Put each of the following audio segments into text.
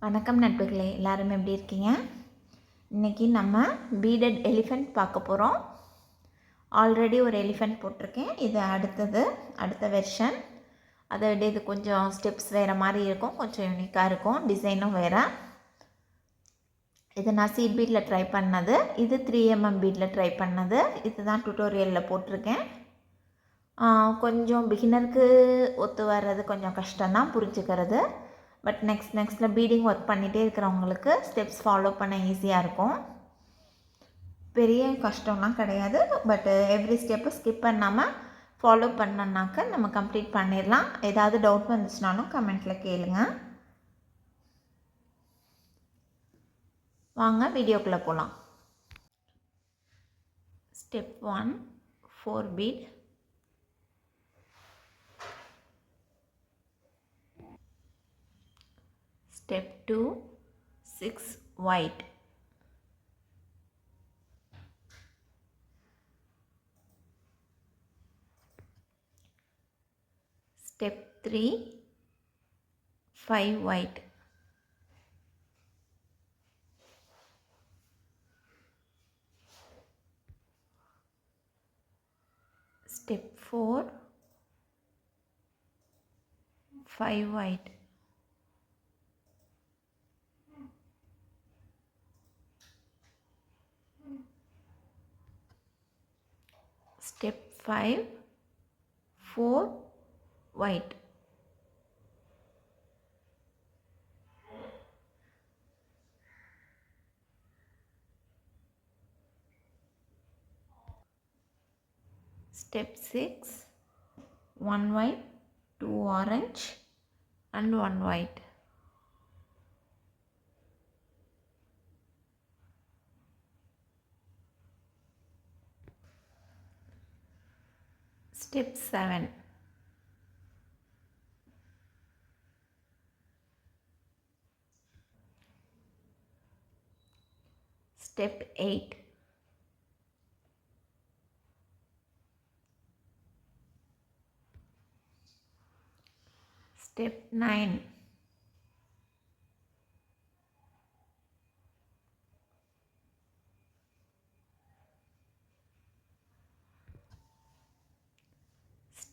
வணக்கம் நண்பர்களே, எல்லாரும் எப்படி இருக்கீங்க? இன்றைக்கி நம்ம பீடட் எலிஃபெண்ட் பார்க்க போகிறோம். ஆல்ரெடி ஒரு எலிஃபெண்ட் போட்டிருக்கேன். இது அடுத்த வெர்ஷன். அதை விட இது கொஞ்சம் ஸ்டெப்ஸ் வேறு மாதிரி இருக்கும், கொஞ்சம் யூனிக்காக இருக்கும், டிசைனும் வேறு. இது நான் சீட் பீட்டில் ட்ரை பண்ணது, இது 3mm பீட்டில் ட்ரை பண்ணது. இது தான் டுட்டோரியலில் போட்டிருக்கேன். கொஞ்சம் பிகினருக்கு ஒத்து வர்றது கொஞ்சம் கஷ்டம்தான் புரிஞ்சுக்கிறது. பட் நெக்ஸ்ட்டில் பீடிங் ஒர்க் பண்ணிகிட்டே இருக்கிறவங்களுக்கு ஸ்டெப்ஸ் ஃபாலோ பண்ண ஈஸியாக இருக்கும். பெரிய கஷ்டம்லாம் கிடையாது. பட் எவ்ரி ஸ்டெப்பை ஸ்கிப் பண்ணாமல் ஃபாலோ பண்ணோன்னாக்க நம்ம கம்ப்ளீட் பண்ணிடலாம். ஏதாவது டவுட் வந்துச்சுனாலும் கமெண்ட்டில் கேளுங்க. வாங்க வீடியோக்குள்ளே போகலாம். Step 1 4 feet. Step 2 6 white. Step 3 5 white. Step 4 5 white. Step 5 4 white. Step 6 1 white 2 orange and 1 white. Step 7 Step 8 Step 9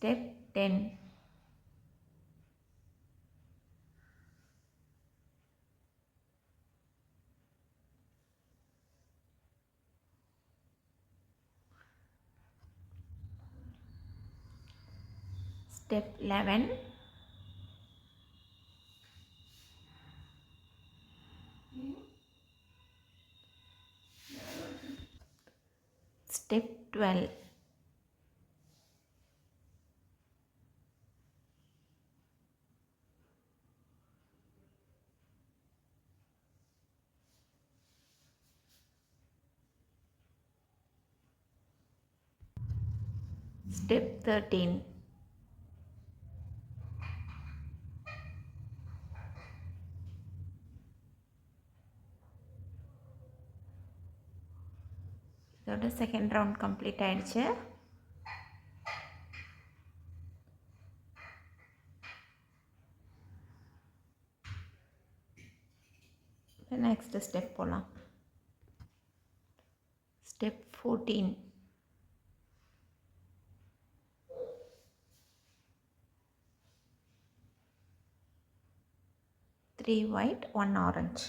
Step 10 Step 11 Step 12 Step 13 இதோட செகண்ட் ரவுண்ட் கம்ப்ளீட் ஆயிடுச்சு. நெக்ஸ்ட் ஸ்டெப் போகலாம். Step 14 3 white 1 orange.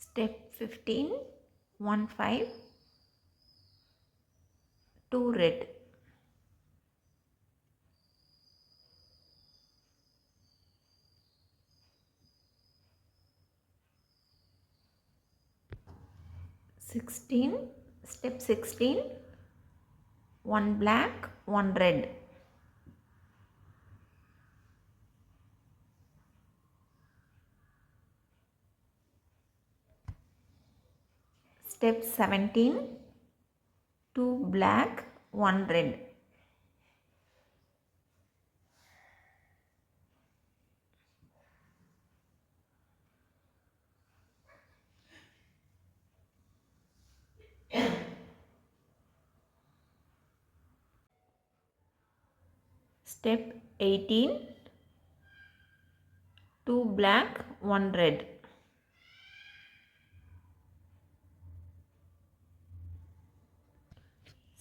Step 15 1 5 2 red. Step 16 1 black 1 red. Step 17 2 black 1 red. Step 18, 2 black, 1 red.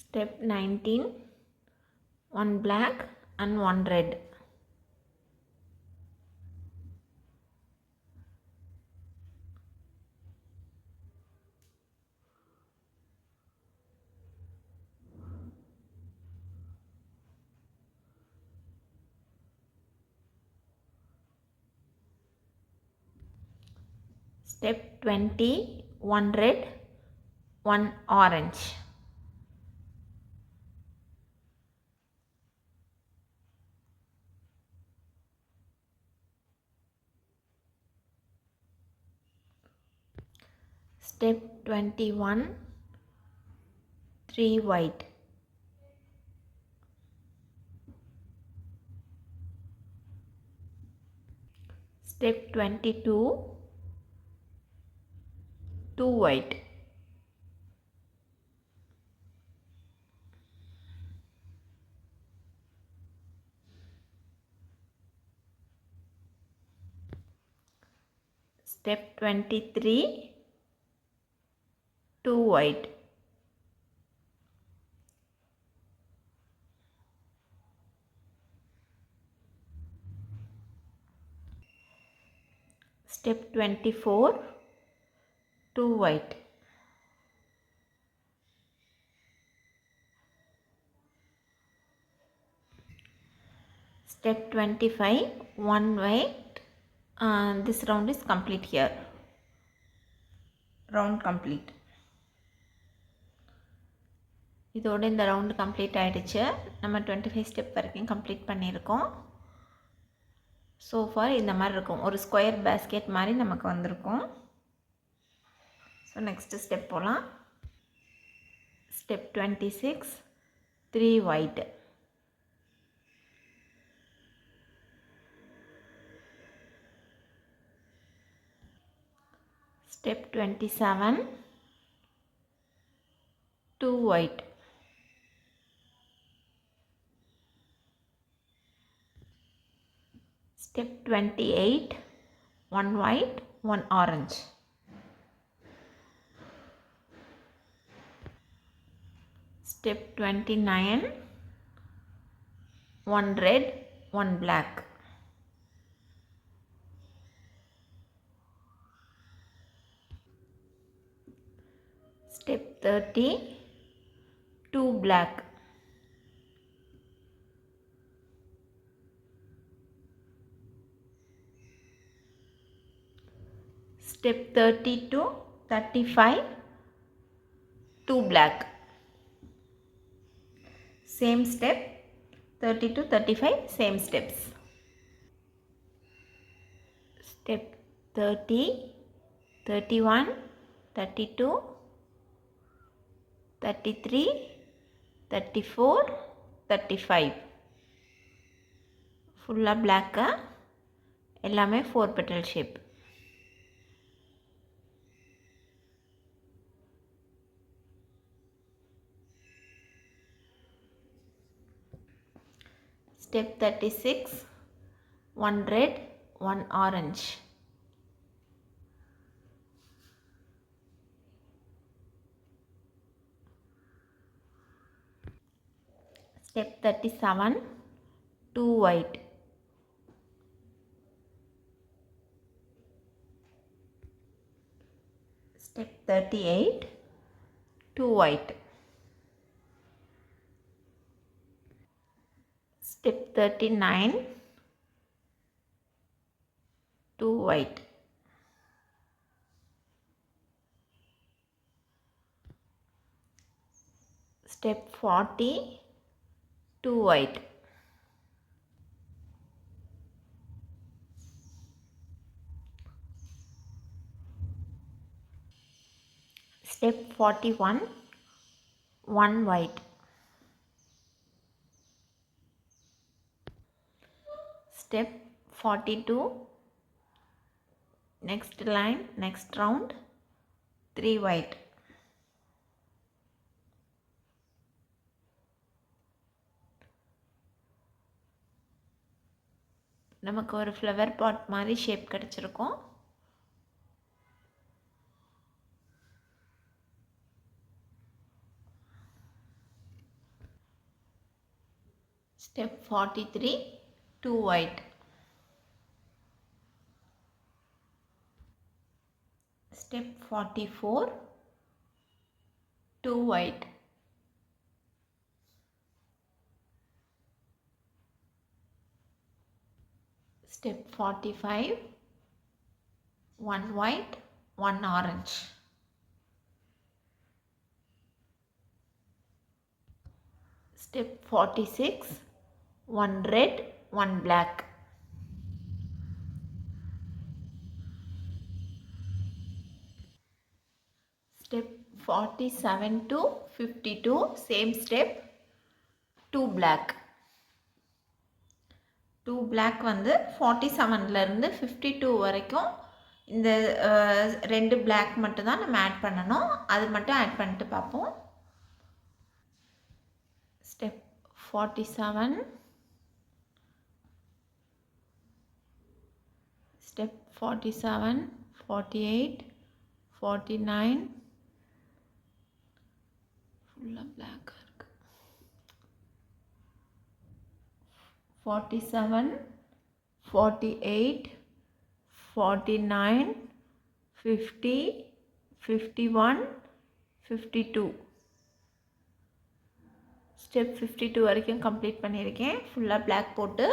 Step 19, 1 black and 1 red. Step 20, 1 red, 1 orange. Step 21, 3 white. Step 22, 2 white. Step 23, 2 white. Step 24, 2 white. Step 25, 1 white. This round is complete here. Round complete. இதோட இந்த round complete ஆகிடுச்சு. நம்ம 25 step வரைக்கும் complete பண்ணியிருக்கோம். So for இந்த மாதிரி இருக்கும், ஒரு ஸ்கொயர் பேஸ்கெட் மாதிரி நமக்கு வந்திருக்கும். ஸோ நெக்ஸ்ட்டு ஸ்டெப் போகலாம். Step 26, 3 white. Step 27, 2 white. Step 28, 1 white, 1 orange. Step 29, 1 red, 1 black. Step 30, 2 black. Step 30 to 35, 2 black. Same step, 30 to 35, same steps. Step 30, 31, 32, 33, 34, 35. ஃபுல்லாக பிளாக்கு, எல்லாமே 4 petal shape. Step 36, 1 red, 1 orange. Step 37, 2 white. Step 38, 2 white. Step 39, 2 white. Step 40, 2 white. Step 41, 1 white. Step 42, next line, next round, 3 white. நமக்கு ஒரு flower pot மாதிரி shape கிடச்சிருக்கும். Step 43 2 white. Step 44 2 white. Step 45 1 white 1 orange. Step 46 1 red 1 black. Step 47 to 52 same step 2 black. 2 black வந்து 47ல இருந்து 52 வரைக்கும் இந்த ரெண்டு black மட்டும் தான் நம்ம ஆட் பண்ணணும். அது மட்டும் ஆட் பண்ணிட்டு பார்ப்போம். Step 47 Step 47 48 49 ஃபுல்லாக பிளாக்காக இருக்குது. 47 48 49 50 51 52 ஸ்டெப் 52 வரைக்கும் கம்ப்ளீட் பண்ணியிருக்கேன். ஃபுல்லாக பிளாக் போட்டு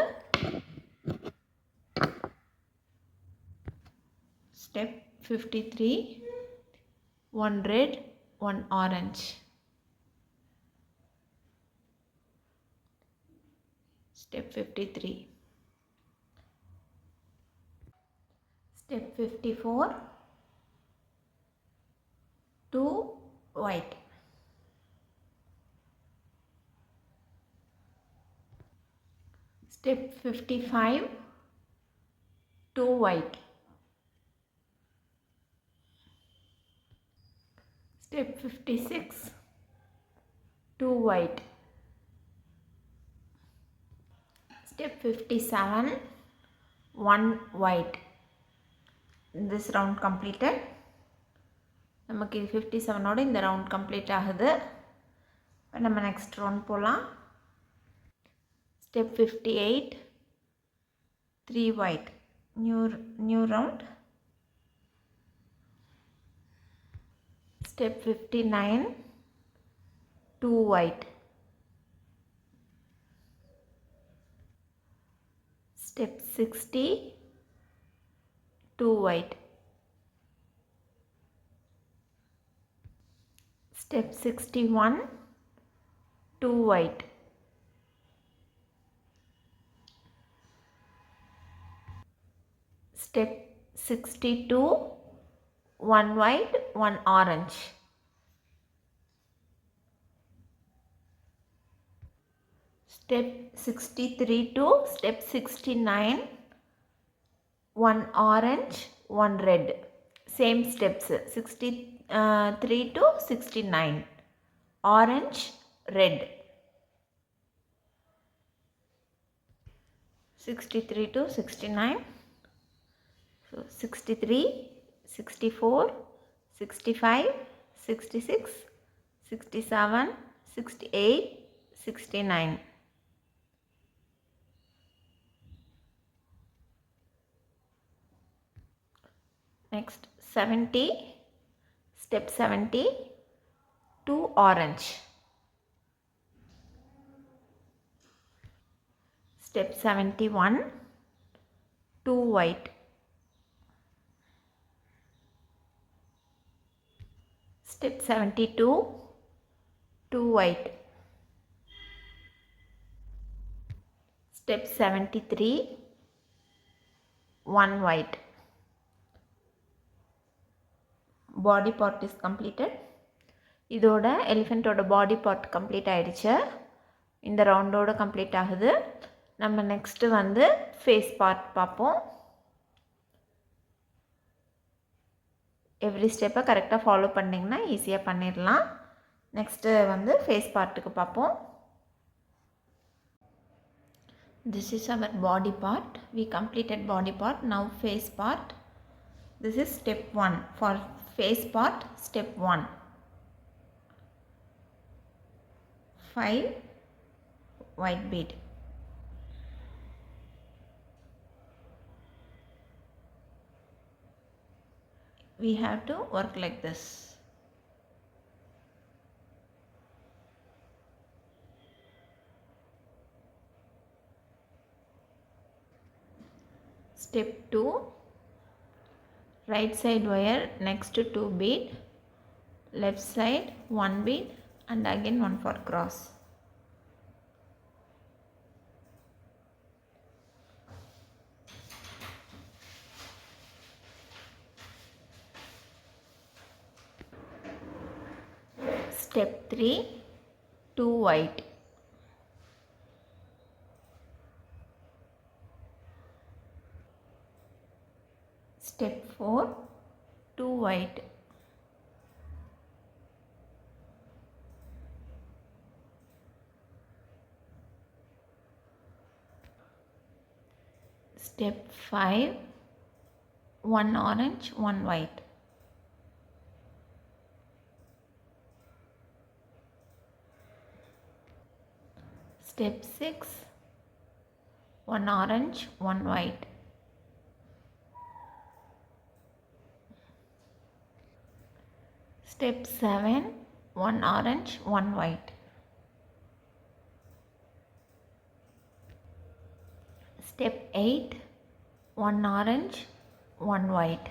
step 53 1 red 1 orange. Step 53. Step 54 2 white. Step 55 2 white. Step 56 2 white. Step 57 1 white. This round completed. நமக்கு 57 ஓட இந்த round complete ஆகுது. இப்போ நம்ம next round போலாம். Step 58 3 white. New round. Step 59 2 white. Step 60 2 white. Step 61 2 white. Step 62 1 white 1 orange. Step 63 to step 69 1 orange 1 red. Same steps 63 to 69 orange red. 63 to 69. So 63 64 65 66 67 68 69. Next 70 step 70 2 orange. Step 71 2 white. Step 72 2 white. Step 73 1 white. Body part is completed. இதோட எலிஃபெண்ட்டோட body part complete ஆகிடுச்சு. இந்த ரவுண்டோட complete ஆகுது. நம்ம next வந்து face part பார்ப்போம். Every ஸ்டெப்பை கரெக்டாக follow பண்ணிங்கன்னா ஈஸியாக பண்ணிடலாம். நெக்ஸ்ட்டு வந்து ஃபேஸ் பார்ட்டுக்கு பார்ப்போம். This is our body part. We completed body part. Now face part. This is step 1. For face part, step 1. 5 white bead. We have to work like this. Step 2. Right side wire next to 2 bead, left side 1 bead and again 1 for cross. Step 3. 2 white. Step 4. 2 white. Step 5. 1 orange, 1 white. Step 6. 1 orange, 1 white. Step 7. 1 orange, 1 white. Step 8. 1 orange, 1 white.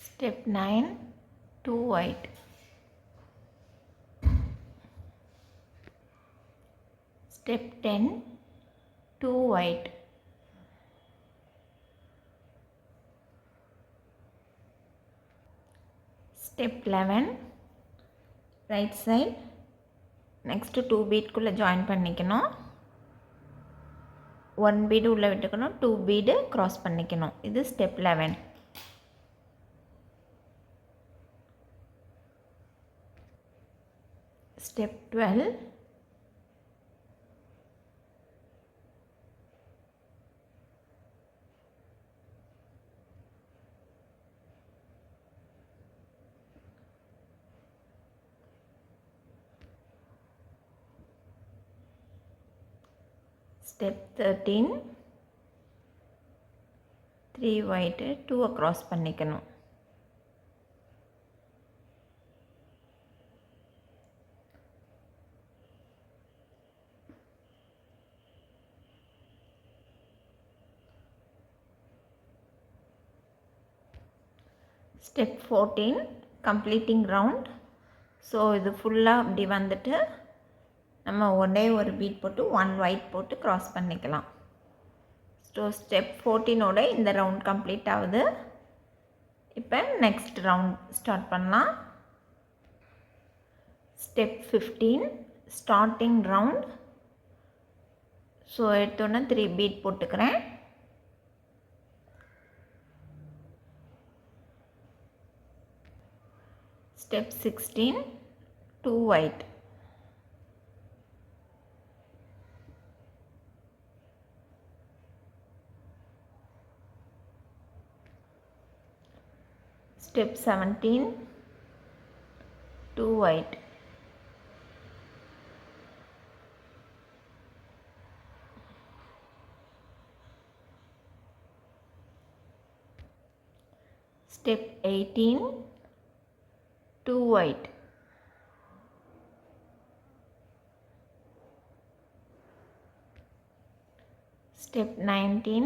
Step 9. 2 white. Step 10. 2 white. Step 11. Right side next 2 bead குள்ள join பண்ணிக்கணும். 1 bead உள்ள விட்டுக்கணும், 2 bead cross பண்ணிக்கணும். இது step 11. Step 12. Step 13. 3 white, 2 cross பண்ணிக்கணும். Step 14. Completing round. So இது ஃபுல்லாக அப்படி வந்துட்டு நம்ம ஒரே ஒரு பீட் போட்டு 1 white போட்டு cross பண்ணிக்கலாம். ஸோ ஸ்டெப் 14ஓட இந்த ரவுண்ட் கம்ப்ளீட் ஆகுது. இப்போ நெக்ஸ்ட் ரவுண்ட் ஸ்டார்ட் பண்ணலாம். ஸ்டெப் 15. Starting round. ஸோ எடுத்தோன்னே 3 பீட் போட்டுக்கிறேன். Step 16. 2 white. Step 17. 2 white. Step 18. 2 white. Step 19.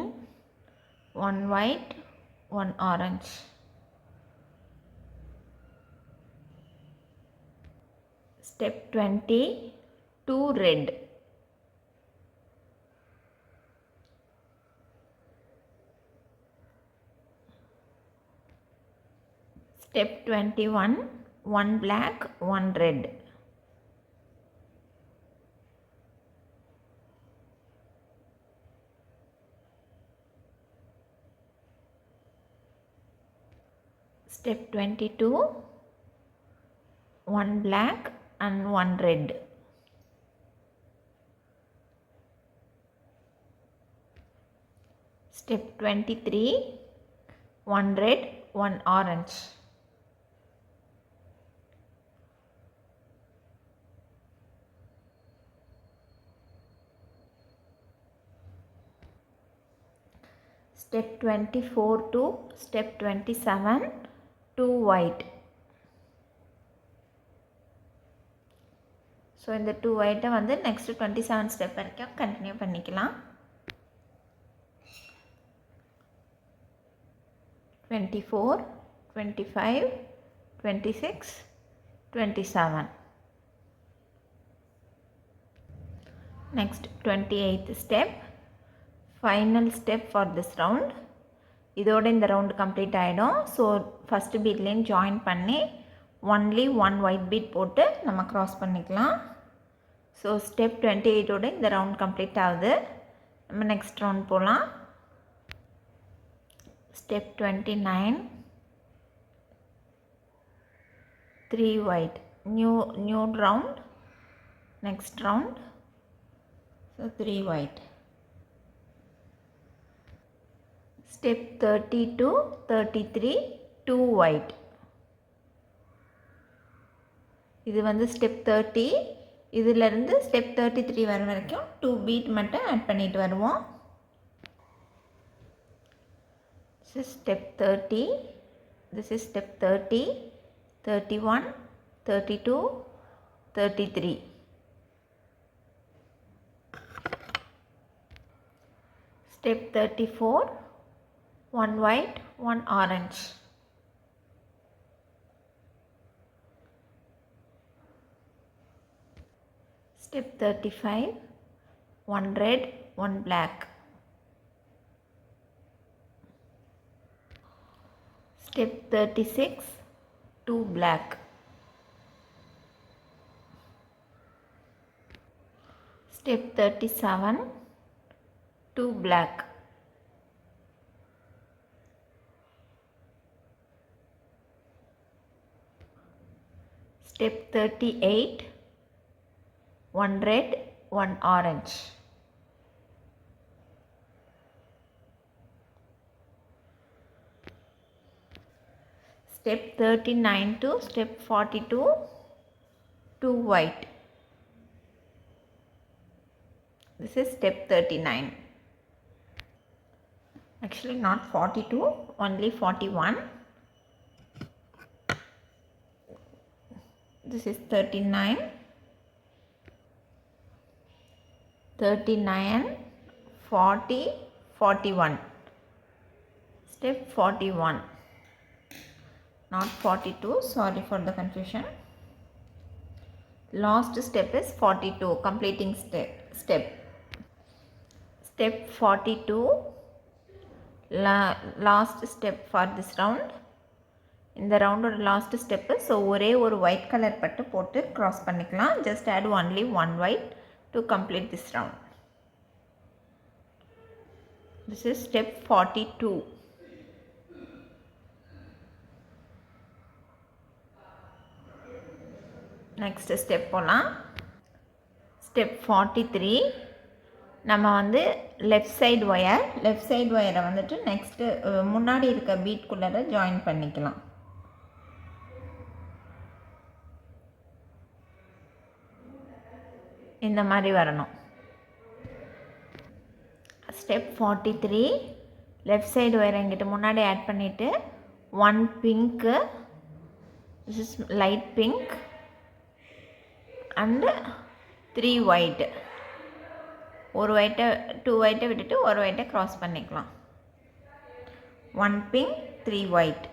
1 white, 1 orange. Step 20. 2 red. Step 21. 1 black, 1 red. Step 22. 1 black, and 1 red. Step 23, 1 red, 1 orange. Step 24 to step 27, 2 white. So இந்த 2 white வந்து next 27 step வரைக்கும் continue பண்ணிக்கலாம். 24, 25, 26, 27. Next 28th step, final step for this round. இதோட இந்த round complete ஆகிடும். So first பீட்லேயும் join பண்ணி only 1 white beat போட்டு நம்ம க்ராஸ் பண்ணிக்கலாம். ஸோ ஸ்டெப் 28ஓட இந்த ரவுண்ட் கம்ப்ளீட் ஆகுது. நம்ம நெக்ஸ்ட் ரவுண்ட் போகலாம். Step 29, 3 white, new round, next round, so 3 white. Step 30 to 33, 2 white. இது வந்து ஸ்டெப் 30. இதிலிருந்து ஸ்டெப் 33 வர வரைக்கும் 2 பீட் மட்டும் ஆட் பண்ணிட்டு வருவோம். This is step 30, this is step 30, 31, 32, 33. Step 34, 1 white, 1 orange. Step 35, 1 red, 1 black. Step 36, 2 black. Step 37, 2 black. Step 38, 1 red, 1 orange. Step 39 to step 42, 2 white. This is step 39. Actually not 42, only 41. This is 39, 39, 40, 41. Step 41. Not 42, sorry for the confusion. Last step is 42, completing step. Step 42, last step for this round. இந்த ரவுண்டோட last step. So ஒரே ஒரு white colour பட்டு போட்டு cross பண்ணிக்கலாம். Just add only 1 white to complete this round. This is step 42. Next step போகலாம். Step 43, நம்ம வந்து left side ஒயரை வந்துட்டு நெக்ஸ்ட்டு முன்னாடி இருக்க பீட்குள்ளே ஜாயின் பண்ணிக்கலாம். இந்த மாதிரி வரணும். ஸ்டெப் 43, லெஃப்ட் சைடு ஒயரை எங்கிட்ட முன்னாடி ஆட் பண்ணிவிட்டு 1 pink, this is light pink and 3 white. ஒரு ஒயிட்டை 2 ஒயிட்டை விட்டுட்டு ஒரு ஒயிட்டை க்ராஸ் பண்ணிக்கலாம். 1 pink, 3 white.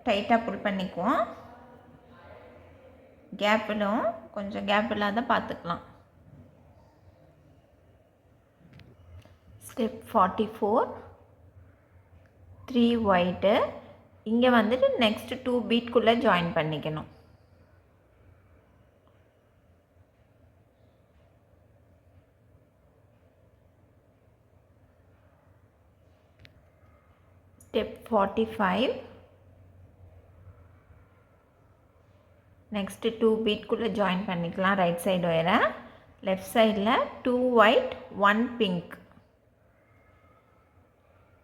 டைட்டாக புல் பண்ணிக்குவோம். கேப்பிலும் கொஞ்சம் கேப் இல்லாத பார்த்துக்கலாம். Step 44, 3 white. இங்கே வந்துட்டு நெக்ஸ்ட் 2 பீட்குள்ளே ஜாயின் பண்ணிக்கணும். Step 45, நெக்ஸ்ட்டு 2 பீட்குள்ளே ஜாயின் பண்ணிக்கலாம் ரைட் சைடு ஒயரை. லெஃப்ட் சைடில் 2 ஒயிட் 1 பிங்க்.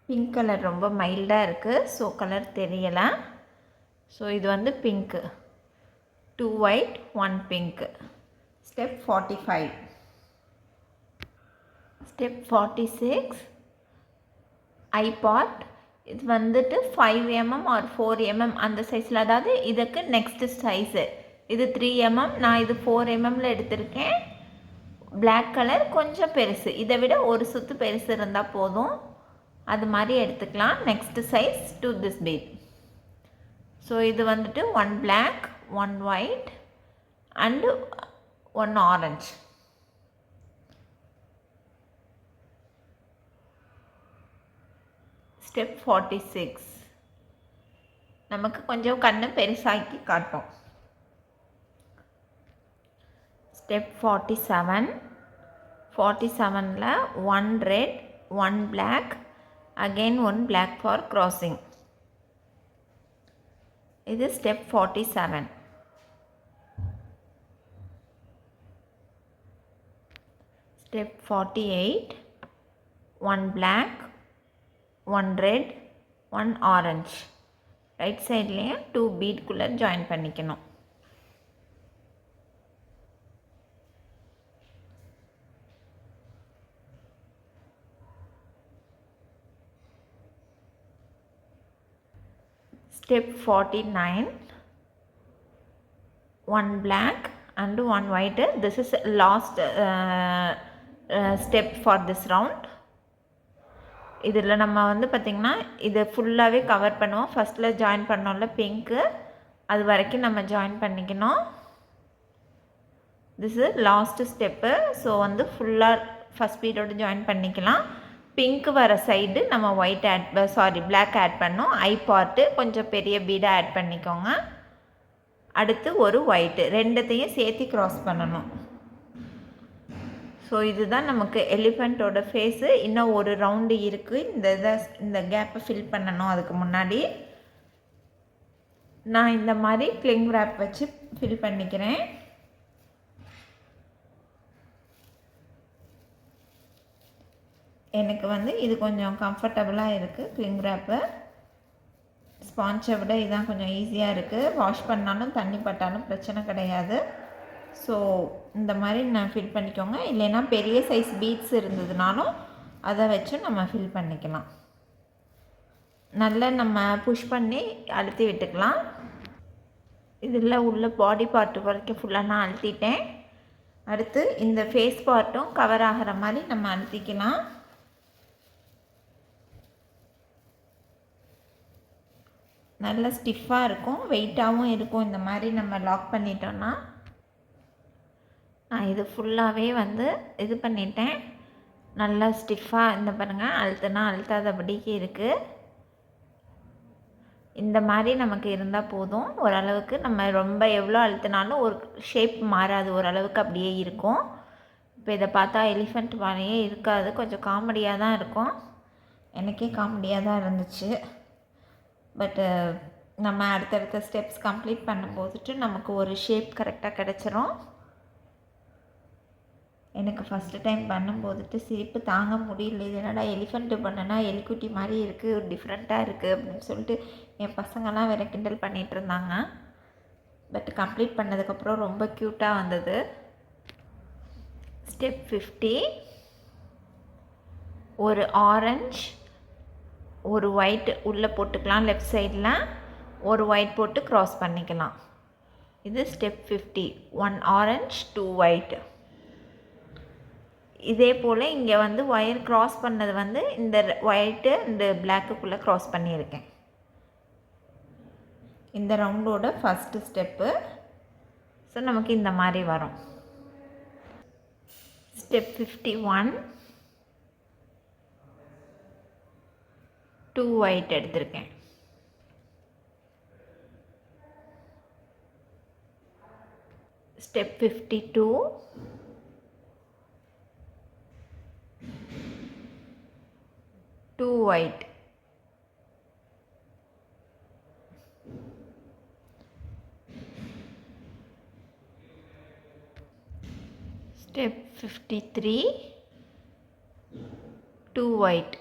பிங்க் கலர் ரொம்ப மைல்டாக இருக்குது, ஸோ கலர் தெரியலை. ஸோ இது வந்து pink. 2 white 1 pink. Step 45. Step 46 ஐ பார்ட். இது வந்துட்டு 5 mm ஆர் 4 mm அந்த சைஸில், அதாவது இதுக்கு நெக்ஸ்ட்டு சைஸு இது 3 mm, நான் இது 4 mmல எடுத்திருக்கேன். பிளாக் கலர் கொஞ்சம் பெருசு, இதை விட ஒரு சுற்று பெருசு இருந்தால் போதும், அது மாதிரி எடுத்துக்கலாம். Next size to this bead. So இது வந்துட்டு 1 black 1 white and 1 orange. Step 46 நமக்கு கொஞ்சம் கண்ணு பெருசாக்கி காட்டும். ஸ்டெப் 47. 47ல் 1 red 1 black again 1 black for crossing. இது step 47. Step 48 1 black 1 red 1 orange. Right சைட்லேயே 2 பீட்குள்ளே ஜாயின் பண்ணிக்கணும். Step 49 1 black and 1 white. This is last step for this round. இதில் நம்ம வந்து பார்த்திங்கன்னா இதை ஃபுல்லாகவே கவர் பண்ணுவோம். ஃபஸ்ட்டில் ஜாயின் பண்ணோம்ல பிங்க்கு, அது வரைக்கும் நம்ம ஜாயின் பண்ணிக்கணும். This is last step. So வந்து ஃபுல்லாக ஃபஸ்ட் பீடோடு ஜாயின் பண்ணிக்கலாம். பிங்க் வர சைடு நம்ம ஒயிட் பிளாக் ஆட் பண்ணோம். ஐ பார்ட்டு கொஞ்சம் பெரிய பீடாக ஆட் பண்ணிக்கோங்க. அடுத்து ஒரு ஒயிட்டு, ரெண்டுத்தையும் சேர்த்து க்ராஸ் பண்ணணும். ஸோ இதுதான் நமக்கு எலிஃபெண்ட்டோட ஃபேஸு. இன்னும் ஒரு ரவுண்டு இருக்குது, இந்த கேப்பை ஃபில் பண்ணணும். அதுக்கு முன்னாடி நான் இந்த மாதிரி கிளிங் ரேப் வச்சு ஃபில் பண்ணிக்கிறேன். எனக்கு வந்து இது கொஞ்சம் கம்ஃபர்டபுளாக இருக்குது. கிளிங் ரேப்பு ஸ்பான்ச்சை விட இதுதான் கொஞ்சம் ஈஸியாக இருக்குது. வாஷ் பண்ணாலும் தண்ணி பட்டாலும் பிரச்சனை கிடையாது. ஸோ இந்த மாதிரி நான் ஃபில் பண்ணிக்கோங்க. இல்லைன்னா பெரிய சைஸ் பீட்ஸ் இருந்ததுனாலும் அதை வச்சு நம்ம ஃபில் பண்ணிக்கலாம். நல்லா நம்ம புஷ் பண்ணி அழுத்தி விட்டுக்கலாம். இதில் உள்ள பாடி பார்ட்டு வரைக்கும் ஃபுல்லாக நான் அழுத்திட்டேன். அடுத்து இந்த ஃபேஸ் பார்ட்டும் கவர் ஆகிற மாதிரி நம்ம அழுத்திக்கலாம். நல்லா ஸ்டிஃபாக இருக்கும், வெயிட்டாகவும் இருக்கும். இந்த மாதிரி நம்ம லாக் பண்ணிட்டோன்னா, நான் இது ஃபுல்லாகவே வந்து இது பண்ணிட்டேன். நல்லா ஸ்டிஃபாக இந்த பாருங்கள், அழுத்துனா அழுத்தாதபடிக்கு இருக்குது. இந்த மாதிரி நமக்கு இருந்தால் போதும். ஓரளவுக்கு நம்ம ரொம்ப எவ்வளோ அழுத்தினாலும் ஒரு ஷேப் மாறாது, ஓரளவுக்கு அப்படியே இருக்கும். இப்போ இதை பார்த்தா எலிஃபெண்ட் மாதிரியே இருக்காது, கொஞ்சம் காமெடியாக தான் இருக்கும். எனக்கே காமெடியாக தான் இருந்துச்சு. பட்டு நம்ம அடுத்தடுத்த ஸ்டெப்ஸ் கம்ப்ளீட் பண்ணும்போதுட்டு நமக்கு ஒரு ஷேப் கரெக்டாக கிடச்சிரும். எனக்கு ஃபஸ்ட்டு டைம் பண்ணும்போதுட்டு சிரிப்பு தாங்க முடியல. இது என்னடா எலிஃபெண்ட்டு பண்ணுனா எலிக்குட்டி மாதிரி இருக்குது, டிஃப்ரெண்ட்டாக இருக்குது அப்படின்னு சொல்லிட்டு என் பசங்கள்லாம் வேறு கிண்டல் பண்ணிகிட்டு இருந்தாங்க. பட் கம்ப்ளீட் பண்ணதுக்கப்புறம் ரொம்ப க்யூட்டாக வந்தது. ஸ்டெப் 50 ஒரு ஆரஞ்ச் ஒரு ஒயிட் உள்ளே போட்டுக்கலாம். லெஃப்ட் சைடில் ஒரு ஒயிட் போட்டு க்ராஸ் பண்ணிக்கலாம். இது ஸ்டெப் 50. 1 orange 2 white. இதே போல் இங்கே வந்து ஒயர் க்ராஸ் பண்ணது வந்து இந்த ஒயிட்டு இந்த பிளாக்குக்குள்ளே க்ராஸ் பண்ணியிருக்கேன். இந்த ரவுண்டோட ஃபஸ்ட்டு ஸ்டெப்பு. ஸோ நமக்கு இந்த மாதிரி வரும். ஸ்டெப் 51 2 ஒயிட் எடுத்திருக்கேன். Step 52 2 white. Step 53, 2 white.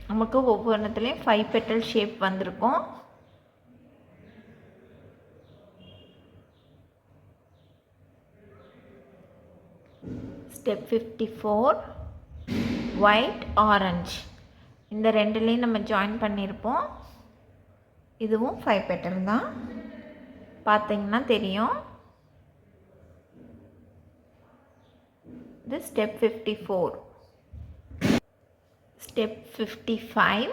நமக்கு ஒவ்வொன்றுத்துலேயும் 5 petal ஷேப் வந்திருக்கும். Step 54, white, orange. இந்த ரெண்டுலேயும் நம்ம ஜாயின் பண்ணியிருப்போம். இதுவும் 5 petal தான், பார்த்தீங்கன்னா தெரியும். இது step 54. Step 55,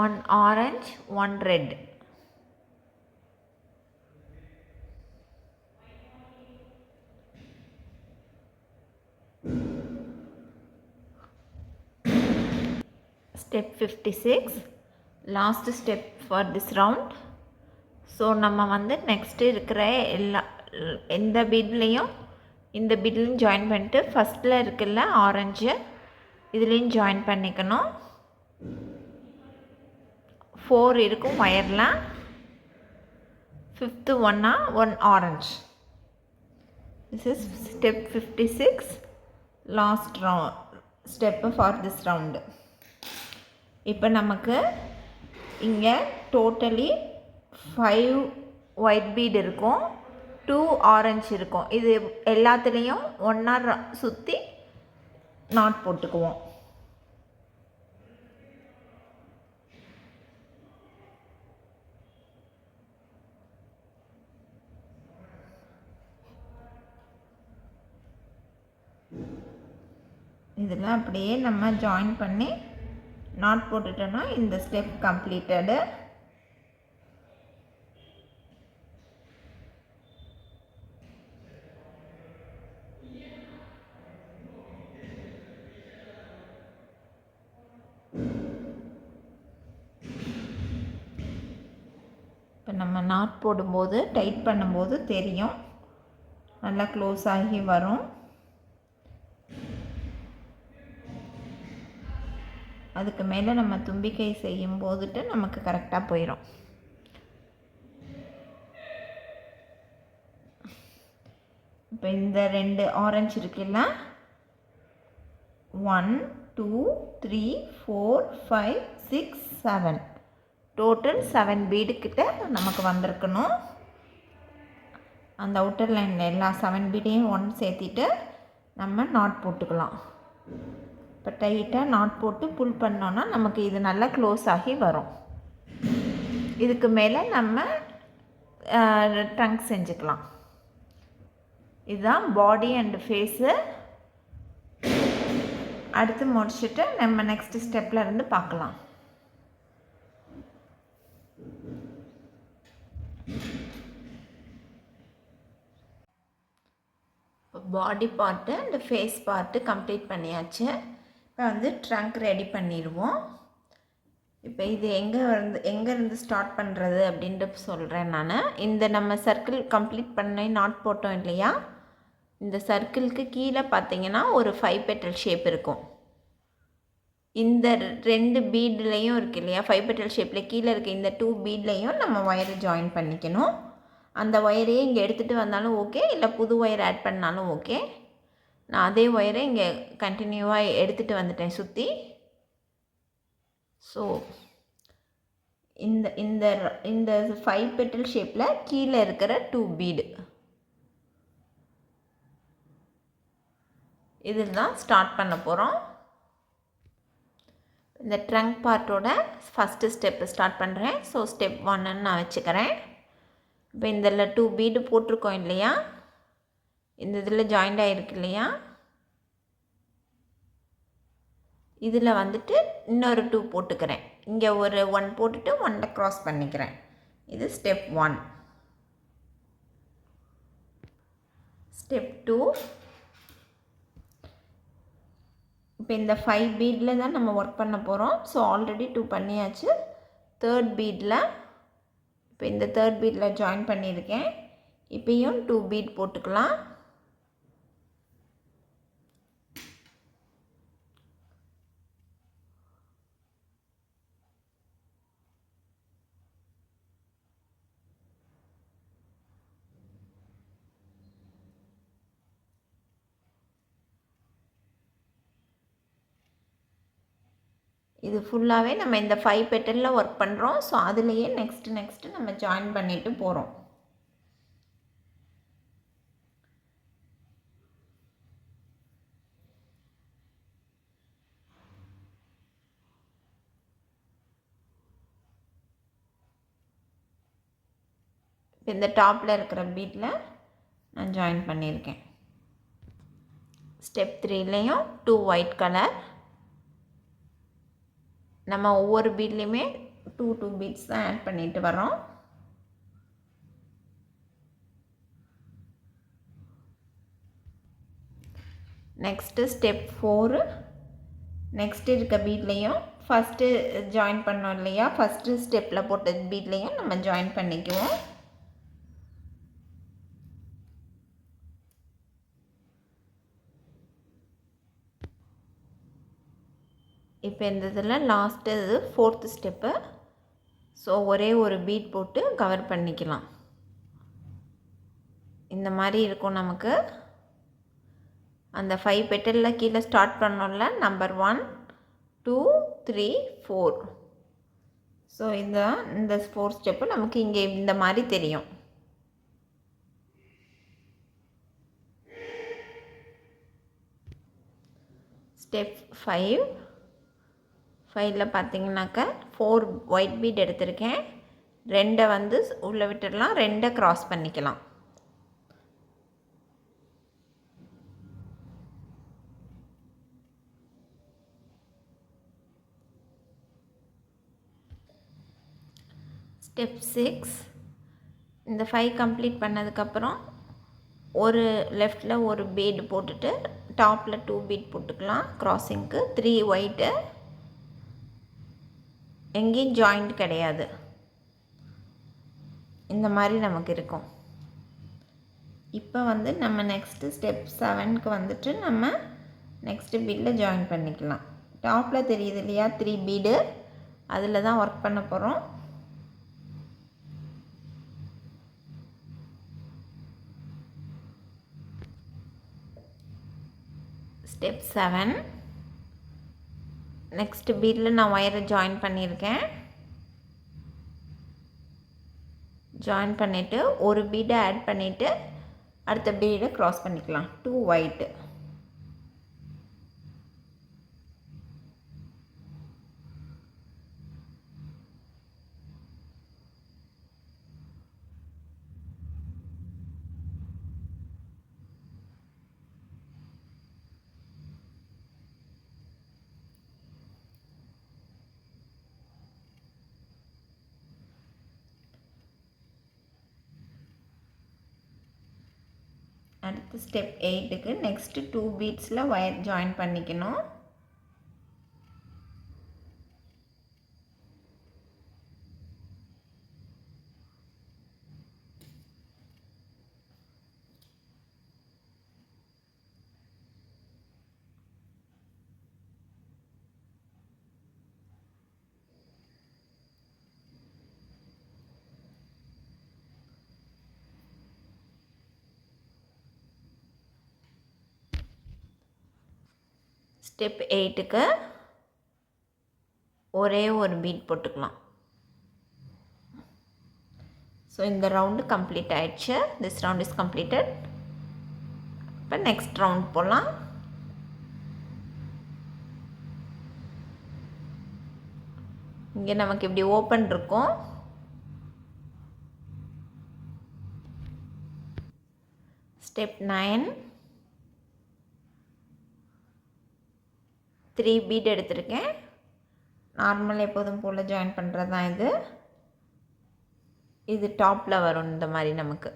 1 orange, 1 red. Step 56, last step for this round. So நம்ம வந்து நெக்ஸ்ட்டு இருக்கிற எந்த பீட்லேயும் இந்த பீட்லையும் ஜாயின் பண்ணிட்டு ஃபஸ்ட்டில் இருக்குல்ல ஆரஞ்சு, இதுலேயும் ஜாயின் பண்ணிக்கணும். 4 இருக்கும் ஒயரில், 5th ஒன்னா 1 orange. This is step 56, last step for this round. இப்போ நமக்கு இங்கே டோட்டலி 5 ஒயிட் பீட் இருக்கும், 2 ஆரஞ்சு இருக்கும். இது எல்லாத்துலேயும் ஒன்றா சுற்றி நாட் போட்டுக்குவோம். இதில் அப்படியே நம்ம ஜாயின் பண்ணி நாட் போட்டுட்டோன்னா இந்த ஸ்டெப் கம்ப்ளீட்டடு. இப்போ நம்ம நாட் போடும்போது டைட் பண்ணும்போது தெரியும், நல்லா க்ளோஸ் ஆகி வரும். அதுக்கு மேலே நம்ம தும்பிக்கை செய்யும் போதுட்டு நமக்கு கரெக்டாக போயிடும். இப்போ இந்த 2 ஆரஞ்சு இருக்குல்ல, 1 2 3 4 5 6 7, டோட்டல் 7 பீடுக்கிட்ட நமக்கு வந்திருக்கணும். அந்த அவுட்டர் லைனில் எல்லா 7 பீடையும் 1 சேர்த்திட்டு நம்ம நாட் போட்டுக்கலாம். இப்போ டைட்டாக நாட் போட்டு புல் பண்ணோன்னா நமக்கு இது நல்லா க்ளோஸ் ஆகி வரும். இதுக்கு மேலே நம்ம ட்ரங்க் செஞ்சுக்கலாம். இதுதான் பாடி அண்ட் ஃபேஸு. அடுத்து முடிச்சுட்டு நம்ம நெக்ஸ்ட் ஸ்டெப்பில் இருந்து பார்க்கலாம். Body part and face part complete பண்ணியாச்சு. இப்போ வந்து ட்ரங்க் ரெடி பண்ணிடுவோம். இப்போ இது எங்கேருந்து ஸ்டார்ட் பண்ணுறது அப்படின்ட்டு சொல்கிறேன் நான். இந்த நம்ம சர்க்கிள் கம்ப்ளீட் பண்ணி நாட் போட்டோம் இல்லையா, இந்த சர்க்கிளுக்கு கீழே பார்த்தீங்கன்னா ஒரு 5 petal ஷேப் இருக்கும். இந்த 2 பீட்லேயும் இருக்குது இல்லையா, 5 petal ஷேப்பில் கீழே இருக்க இந்த 2 பீட்லேயும் நம்ம ஒயரை ஜாயின் பண்ணிக்கணும். அந்த ஒயரையே இங்கே எடுத்துகிட்டு வந்தாலும் ஓகே, இல்லை புது ஒயர் ஆட் பண்ணாலும் ஓகே. நான் அதே ஒயரை இங்கே கண்டினியூவாக எடுத்துகிட்டு வந்துட்டேன் சுற்றி. ஸோ இந்த இந்த இந்த 5 petal ஷேப்பில் கீழே இருக்கிற 2 பீடு இதில் தான் ஸ்டார்ட் பண்ண போகிறோம். இந்த ட்ரங்க் பார்ட்டோட ஃபஸ்ட்டு ஸ்டெப்பு ஸ்டார்ட் பண்ணுறேன். ஸோ ஸ்டெப் 1ன்னு நான் வச்சுக்கிறேன். இப்போ இதில் 2 பீடு போட்டிருக்கோம் இல்லையா, இந்த இதில் ஜாயிண்ட் ஆகிருக்கு இல்லையா, இதில் வந்துட்டு இன்னொரு 2 போட்டுக்கிறேன். இங்கே ஒரு 1 போட்டுட்டு 1ல் க்ராஸ் பண்ணிக்கிறேன். இது ஸ்டெப் 1. ஸ்டெப் 2, இப்போ இந்த 5 பீடில் தான் நம்ம ஒர்க் பண்ண போகிறோம். ஸோ ஆல்ரெடி 2 பண்ணியாச்சு. 3rd பீடில் இப்போ இந்த 3rd பீடில் ஜாயின் பண்ணியிருக்கேன். இப்போயும் 2 பீட் போட்டுக்கலாம். இது ஃபுல்லாகவே நம்ம இந்த 5 பெட்டலில் ஒர்க் பண்ணுறோம். ஸோ அதுலேயே நெக்ஸ்ட்டு நம்ம ஜாயின் பண்ணிட்டு போகிறோம். இந்த டாப்பில் இருக்கிற பீட்டில் நான் ஜாயின் பண்ணியிருக்கேன். ஸ்டெப் 3லேயும் 2 ஒயிட் கலர். நம்ம ஒவ்வொரு பீட்லேயுமே 2 பீட்ஸ் தான் ஆட் பண்ணிட்டு வரோம். Next step 4. நெக்ஸ்ட்டு இருக்க பீட்லேயும் ஃபஸ்ட்டு ஜாயின் பண்ணோம் இல்லையா, ஃபஸ்ட்டு ஸ்டெப்பில் போட்ட பீட்லேயும் நம்ம ஜாயின் பண்ணிக்குவோம். இப்போ இந்த இதில் லாஸ்ட்டு இது 4th ஸ்டெப்பு. ஸோ ஒரே ஒரு பீட் போட்டு கவர் பண்ணிக்கலாம். இந்த மாதிரி இருக்கும் நமக்கு. அந்த 5 பெட்டலில் கீழே ஸ்டார்ட் பண்ணோம்ல, நம்பர் 1 2 3 4. ஸோ இந்த 4th ஸ்டெப்பு நமக்கு இங்கே இந்த மாதிரி தெரியும். ஸ்டெப் 5ல் பார்த்தீங்கன்னாக்கா 4 ஒயிட் பீட் எடுத்திருக்கேன். 2 வந்து உள்ளே விட்டுடலாம், 2 க்ராஸ் பண்ணிக்கலாம். ஸ்டெப் 6. இந்த 5 கம்ப்ளீட் பண்ணதுக்கப்புறம் ஒரு லெஃப்டில் ஒரு பீட் போட்டுட்டு டாப்பில் 2 பீட் போட்டுக்கலாம் க்ராஸிங்க்கு. 3 ஒயிட்டு, எங்கேயும் ஜாயிண்ட் கிடையாது. இந்த மாதிரி நமக்கு இருக்கும். இப்போ வந்து நம்ம நெக்ஸ்ட்டு ஸ்டெப் 7க்கு வந்துட்டு நம்ம நெக்ஸ்ட்டு பீடில் ஜாயின் பண்ணிக்கலாம். டாப்பில் தெரியுது இல்லையா 3 பீடு, அதில் தான் ஒர்க் பண்ண போகிறோம். ஸ்டெப் 7. நெக்ஸ்ட்டு பீடில் நான் ஒயரை ஜாயின் பண்ணியிருக்கேன். ஜாயின் பண்ணிவிட்டு ஒரு பீடை ஆட் பண்ணிவிட்டு அடுத்த பீடை க்ராஸ் பண்ணிக்கலாம். 2 ஒயிட்டு. அடுத்து ஸ்டெப் 8க்கு நெக்ஸ்ட்டு 2 பீட்ஸில் ஒயர் ஜாயின் பண்ணிக்கணும். ஸ்டெப் 8க்கு ஒரே ஒரு பீட் போட்டுக்கலாம். ஸோ இந்த ரவுண்டு கம்ப்ளீட் ஆயிடுச்சு. This round is completed. இப்போ நெக்ஸ்ட் ரவுண்ட் போகலாம். இங்கே நமக்கு இப்படி ஓப்பன் இருக்கும். ஸ்டெப் 9. 3 பீட் எடுத்திருக்கேன். நார்மல் எப்போதும் போல் ஜாயின் பண்ணுறது தான் இது. இது டாப்பில் வரும் இந்த மாதிரி நமக்கு.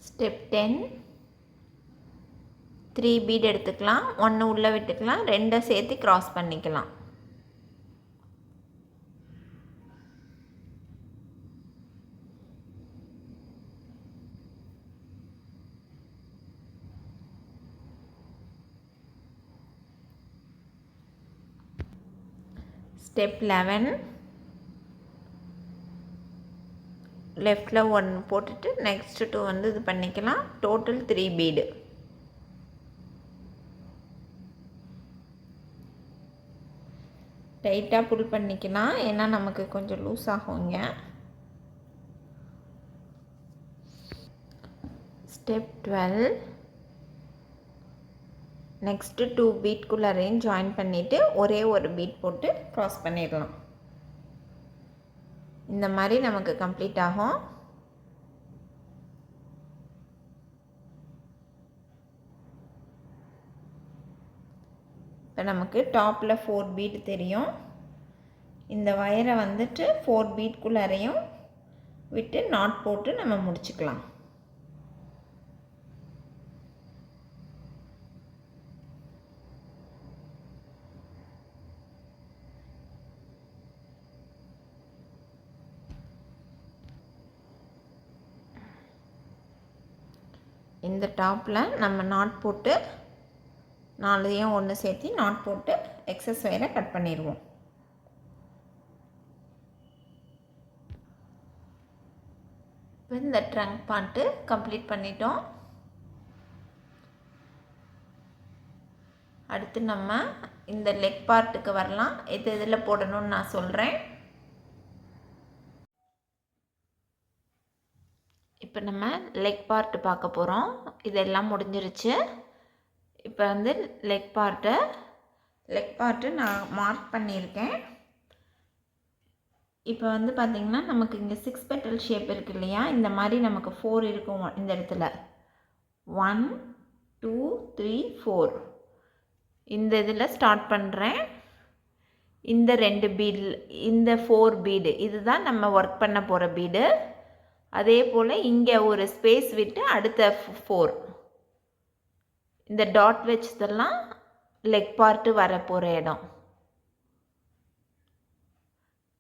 ஸ்டெப் 10. 3 பீட் எடுத்துக்கலாம். 1 உள்ளே விட்டுக்கலாம், 2 சேர்த்து க்ராஸ் பண்ணிக்கலாம். ஸ்டெப் 11 லெஃப்டில் 1 போட்டுட்டு நெக்ஸ்ட் 2 வந்து இது பண்ணிக்கலாம். Total 3 feet. டைட்டாக புல் பண்ணிக்கலாம், ஏன்னா நமக்கு கொஞ்சம் லூஸ் ஆகுங்க. ஸ்டெப் 12 நெக்ஸ்ட்டு 2 பீட்குள்ளரையும் ஜாயின் பண்ணிவிட்டு ஒரே ஒரு பீட் போட்டு க்ராஸ் பண்ணிடலாம். இந்த மாதிரி நமக்கு கம்ப்ளீட் ஆகும். இப்போ நமக்கு டாப்பில் 4 பீட் தெரியும். இந்த வயரை வந்துட்டு 4 பீட்குள்ளரையும் விட்டு நாட் போட்டு நம்ம முடிச்சுக்கலாம். இந்த டாப்பில் நம்ம நாட் போட்டு 4ஐயும் ஒன்று சேர்த்து நாட் போட்டு எக்ஸஸ் வயரை கட் பண்ணிடுவோம். இப்போ இந்த ட்ரங்க் பார்ட்டு கம்ப்ளீட் பண்ணிட்டோம். அடுத்து நம்ம இந்த லெக் பார்ட்டுக்கு வரலாம். எது இதில் போடணும்னு நான் சொல்கிறேன். இப்போ நம்ம லெக் பார்ட்டு பார்க்க போகிறோம். இதெல்லாம் முடிஞ்சிருச்சு. இப்போ வந்து லெக் பார்ட்டு நான் மார்க் பண்ணியிருக்கேன். இப்போ வந்து பார்த்திங்கன்னா நமக்கு இங்கே 6 பெட்டல் ஷேப் இருக்குது இல்லையா, இந்த மாதிரி நமக்கு 4 இருக்கும் இந்த இடத்துல. 1 2 3 4 இந்த இதில் ஸ்டார்ட் பண்ணுறேன். இந்த 2 பீடு, இந்த 4 பீடு இதுதான் நம்ம ஒர்க் பண்ண போகிற பீடு. அதே போல் இங்கே ஒரு ஸ்பேஸ் விட்டு அடுத்த 4 இந்த டாட் வச்சதெல்லாம் லெக் பார்ட்டு வர போகிற இடம்.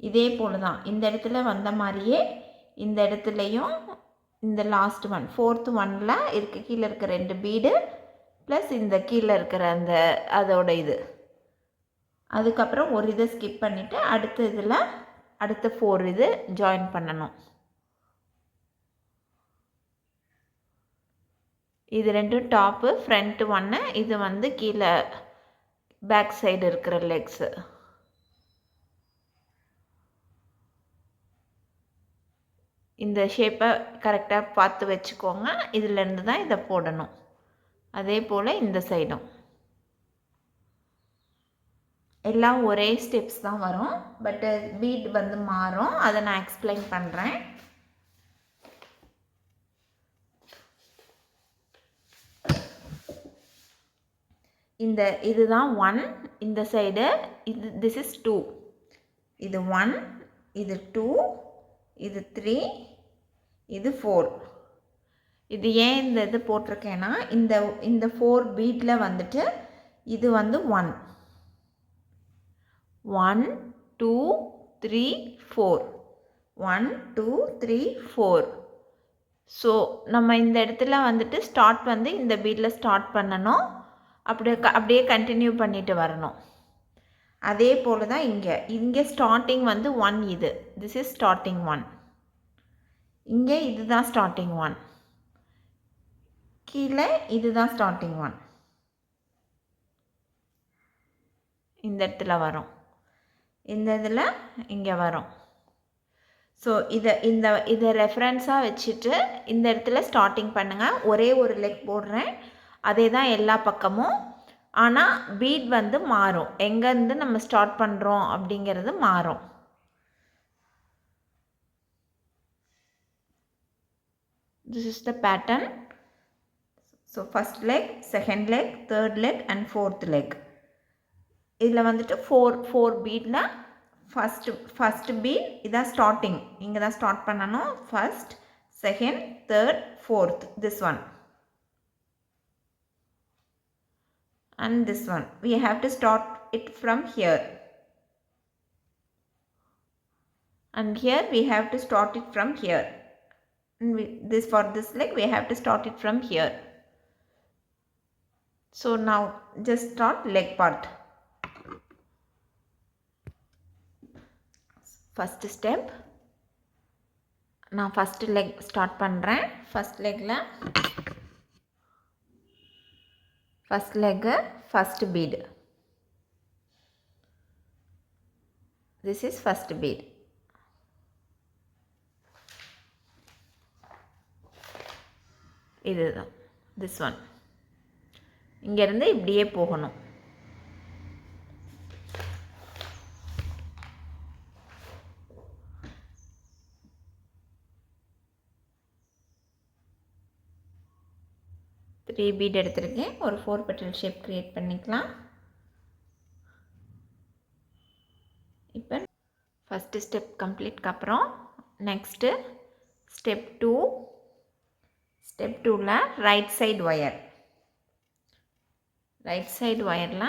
இதே போல் தான் இந்த இடத்துல வந்த மாதிரியே இந்த இடத்துலையும் இந்த லாஸ்ட் ஒன் 4th ஒன்னில் இருக்க கீழே இருக்கிற 2 பீடு ப்ளஸ் இந்த கீழே இருக்கிற அந்த அதோட இது, அதுக்கப்புறம் ஒரு இதை ஸ்கிப் பண்ணிவிட்டு அடுத்த இதில் அடுத்த 4 இது ஜாயின் பண்ணணும். இது ரெண்டும் டாப்பு, ஃப்ரண்ட் ஒன்று, இது வந்து கீழே பேக் சைடு இருக்கிற லெக்ஸு. இந்த ஷேப்பை கரெக்டாக பார்த்து வச்சுக்கோங்க. இதிலேருந்து தான் இதை போடணும். அதே போல் இந்த சைடும் எல்லாம் ஒரே ஸ்டெப்ஸ் தான் வரும். பட்டு பீட் வந்து மாறும். அதை நான் எக்ஸ்பிளைன் பண்ணுறேன். இதுதான் 1, இந்த சைடு இது திஸ் இஸ் 2. இது 1, இது 2, இது 3, இது 4. இது ஏன் இந்த இது போட்டிருக்கேன்னா இந்த 4 பீட்டில் வந்துட்டு இது வந்து 1 1 2 3 4 1 2 3 4. ஸோ நம்ம இந்த இடத்துல வந்துட்டு ஸ்டார்ட் வந்து இந்த பீட்டில் ஸ்டார்ட் பண்ணணும். அப்படியே கண்டினியூ பண்ணிட்டு வரணும். அதே போல் தான் இங்கே ஸ்டார்டிங் வந்து 1, இது திஸ் இஸ் ஸ்டார்டிங் 1. இங்கே இதுதான் ஸ்டார்டிங் 1, கீழே இதுதான் ஸ்டார்டிங் 1. இந்த இடத்துல வரும், இந்த இதில் இங்கே வரும். ஸோ இதை ரெஃபரன்ஸாக வச்சுட்டு இந்த இடத்துல ஸ்டார்டிங் பண்ணுங்கள். ஒரே ஒரு லெக் போடுறேன், அதே தான் எல்லா பக்கமும். ஆனால் பீட் வந்து மாறும், எங்கேருந்து நம்ம ஸ்டார்ட் பண்ணுறோம் அப்படிங்கிறது மாறும். This is the pattern. So first leg, second leg, third leg and fourth leg. இதில் வந்துட்டு 4 பீட்டில் ஃபஸ்ட்டு பீட் இதான் ஸ்டார்டிங், இங்கே தான் ஸ்டார்ட் பண்ணணும். First, second, third, fourth, this one. And this one we have to start it from here, and here we have to start it from here, and for this leg we have to start it from here. So now just start leg part. First step நான் first leg start பண்ணுறேன். First லெக்கில் first லெக்கு first bead. This is first bead. இதுதான் this one. இங்கேருந்து இப்படியே போகணும். Three beat எடுத்திருக்கேன். ஒரு 4 பெட்டல் ஷேப் க்ரியேட் பண்ணிக்கலாம். இப்போ ஃபஸ்ட்டு ஸ்டெப் கம்ப்ளீட்க்கு அப்புறம் நெக்ஸ்ட்டு ஸ்டெப் 2. ஸ்டெப் 2ல் right side wire. Right side ஒயரில்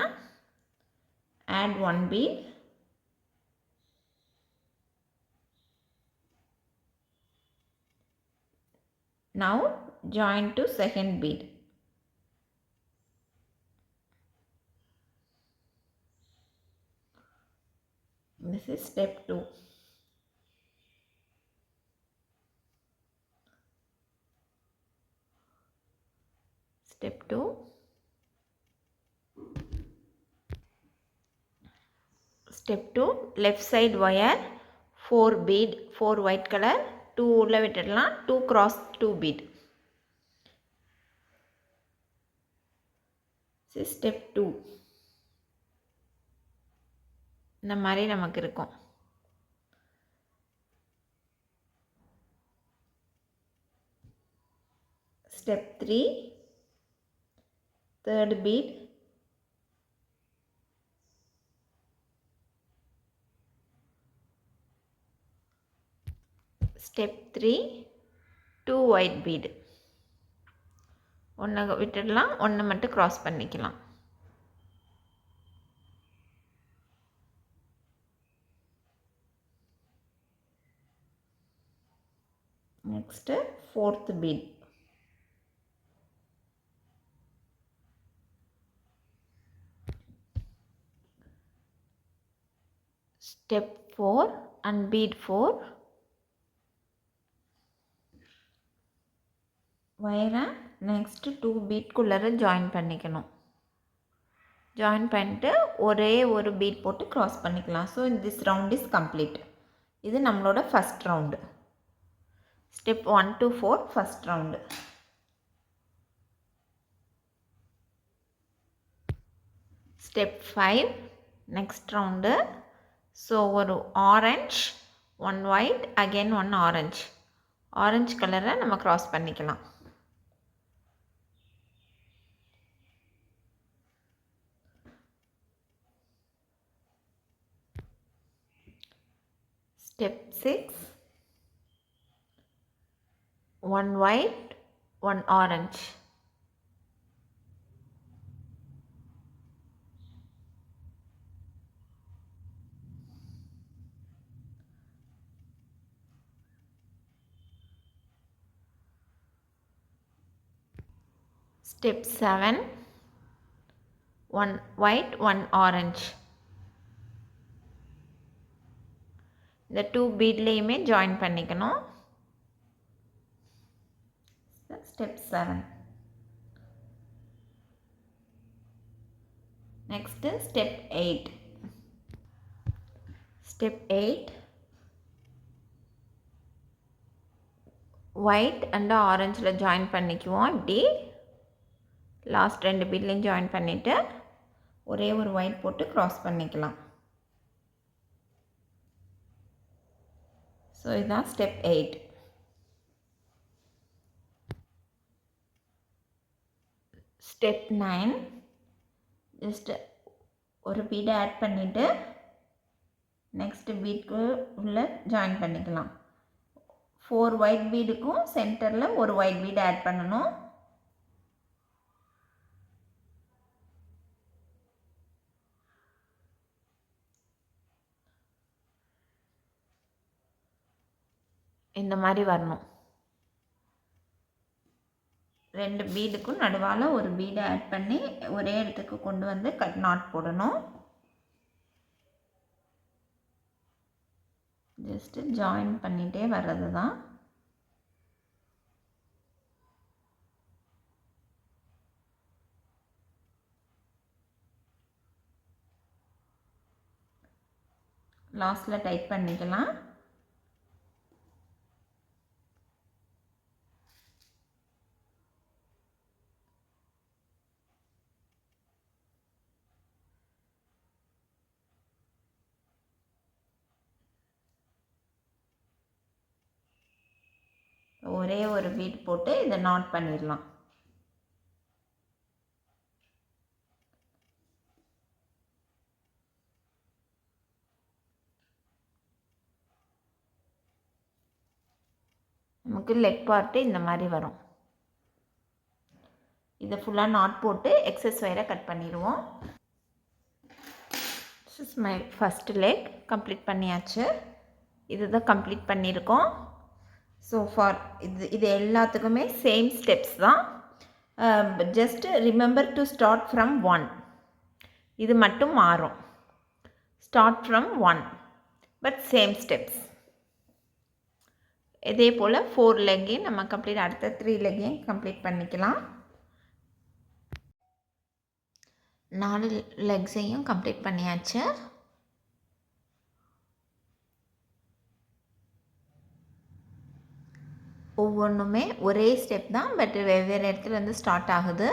add 1 bead. Now join to second bead. This is step 2. Step 2. Step 2 left side wire 4 bead, 4 white color, 2 உள்ள விட்டுடலாம். 2 cross 2 bead. This is step 2. இந்த மாதிரி நமக்கு இருக்கும். Step 3 third bead. Step 3 2 white bead. ஒன்று விட்டுடலாம், ஒன்று மட்டும் cross பண்ணிக்கலாம். Next fourth bead. Step 4 and bead 4. வயரை நெக்ஸ்ட்டு 2 பீட்குள்ளே ஜாயின் பண்ணிக்கணும். ஜாயின் பண்ணிட்டு ஒரே ஒரு பீட் போட்டு க்ராஸ் பண்ணிக்கலாம். So this round is complete. இது நம்மளோட first round. Step 1 to 4 first round. Step 5 next round. So ஒரு orange, 1 white, again 1 orange. Orange கலரை நம்ம க்ராஸ் பண்ணிக்கலாம். Step 6 1 white, 1 orange. Step 7 1 white, 1 orange. இந்த 2 பீட்லேயுமே ஜாயின் பண்ணிக்கணும். Step 7. Next step 8. Step 8 white and ஆரஞ்சில் ஜாயின் பண்ணிக்குவோம். இப்படி லாஸ்ட் 2 பீட்லேயும் ஜாயின் பண்ணிவிட்டு ஒரே ஒரு ஒயிட் போட்டு க்ராஸ் பண்ணிக்கலாம். ஸோ இதுதான் ஸ்டெப் 8. ஸ்டெப் 9 ஜஸ்ட் ஒரு பீடை ஆட் பண்ணிவிட்டு நெக்ஸ்ட் பீட்க்கு உள்ள ஜாயின் பண்ணிக்கலாம். 4 ஒயிட் பீடுக்கும் சென்டரில் ஒரு ஒயிட் பீட் ஆட் பண்ணணும். இந்த மாதிரி வரணும். 2 பீடுக்கும் நடுவால் ஒரு பீடை ஆட் பண்ணி ஒரே இடத்துக்கு கொண்டு வந்து கட் நாட் போடணும். ஜஸ்ட்டு ஜாயின் பண்ணிகிட்டே வர்றது தான். லாஸ்ட்டில் டைட் பண்ணிக்கலாம். ஒரே ஒரு பீட் போட்டு இதை நாட் பண்ணிடலாம். நமக்கு லெக் பார்ட்டு இந்த மாதிரி வரும். இதை ஃபுல்லாக நாட் போட்டு எக்ஸஸ் ஒயரை கட் பண்ணிடுவோம். This is my first leg complete பண்ணியாச்சு. இதுதான் கம்ப்ளீட் பண்ணியிருக்கோம். ஸோ ஃபார் இது எல்லாத்துக்குமே சேம் ஸ்டெப்ஸ் தான். Just remember to start from 1. இது மட்டும் மாறும். Start from 1 but same steps. இதே போல் 4 லெக்கையும் நம்ம கம்ப்ளீட், அடுத்த 3 லெக்கையும் கம்ப்ளீட் பண்ணிக்கலாம். 4 லெக்ஸையும் கம்ப்ளீட் பண்ணியாச்சு. ஒவ்வொன்றுமே ஒரே ஸ்டெப் தான், பட் வெவ்வேறு இடத்துல வந்து ஸ்டார்ட் ஆகுது.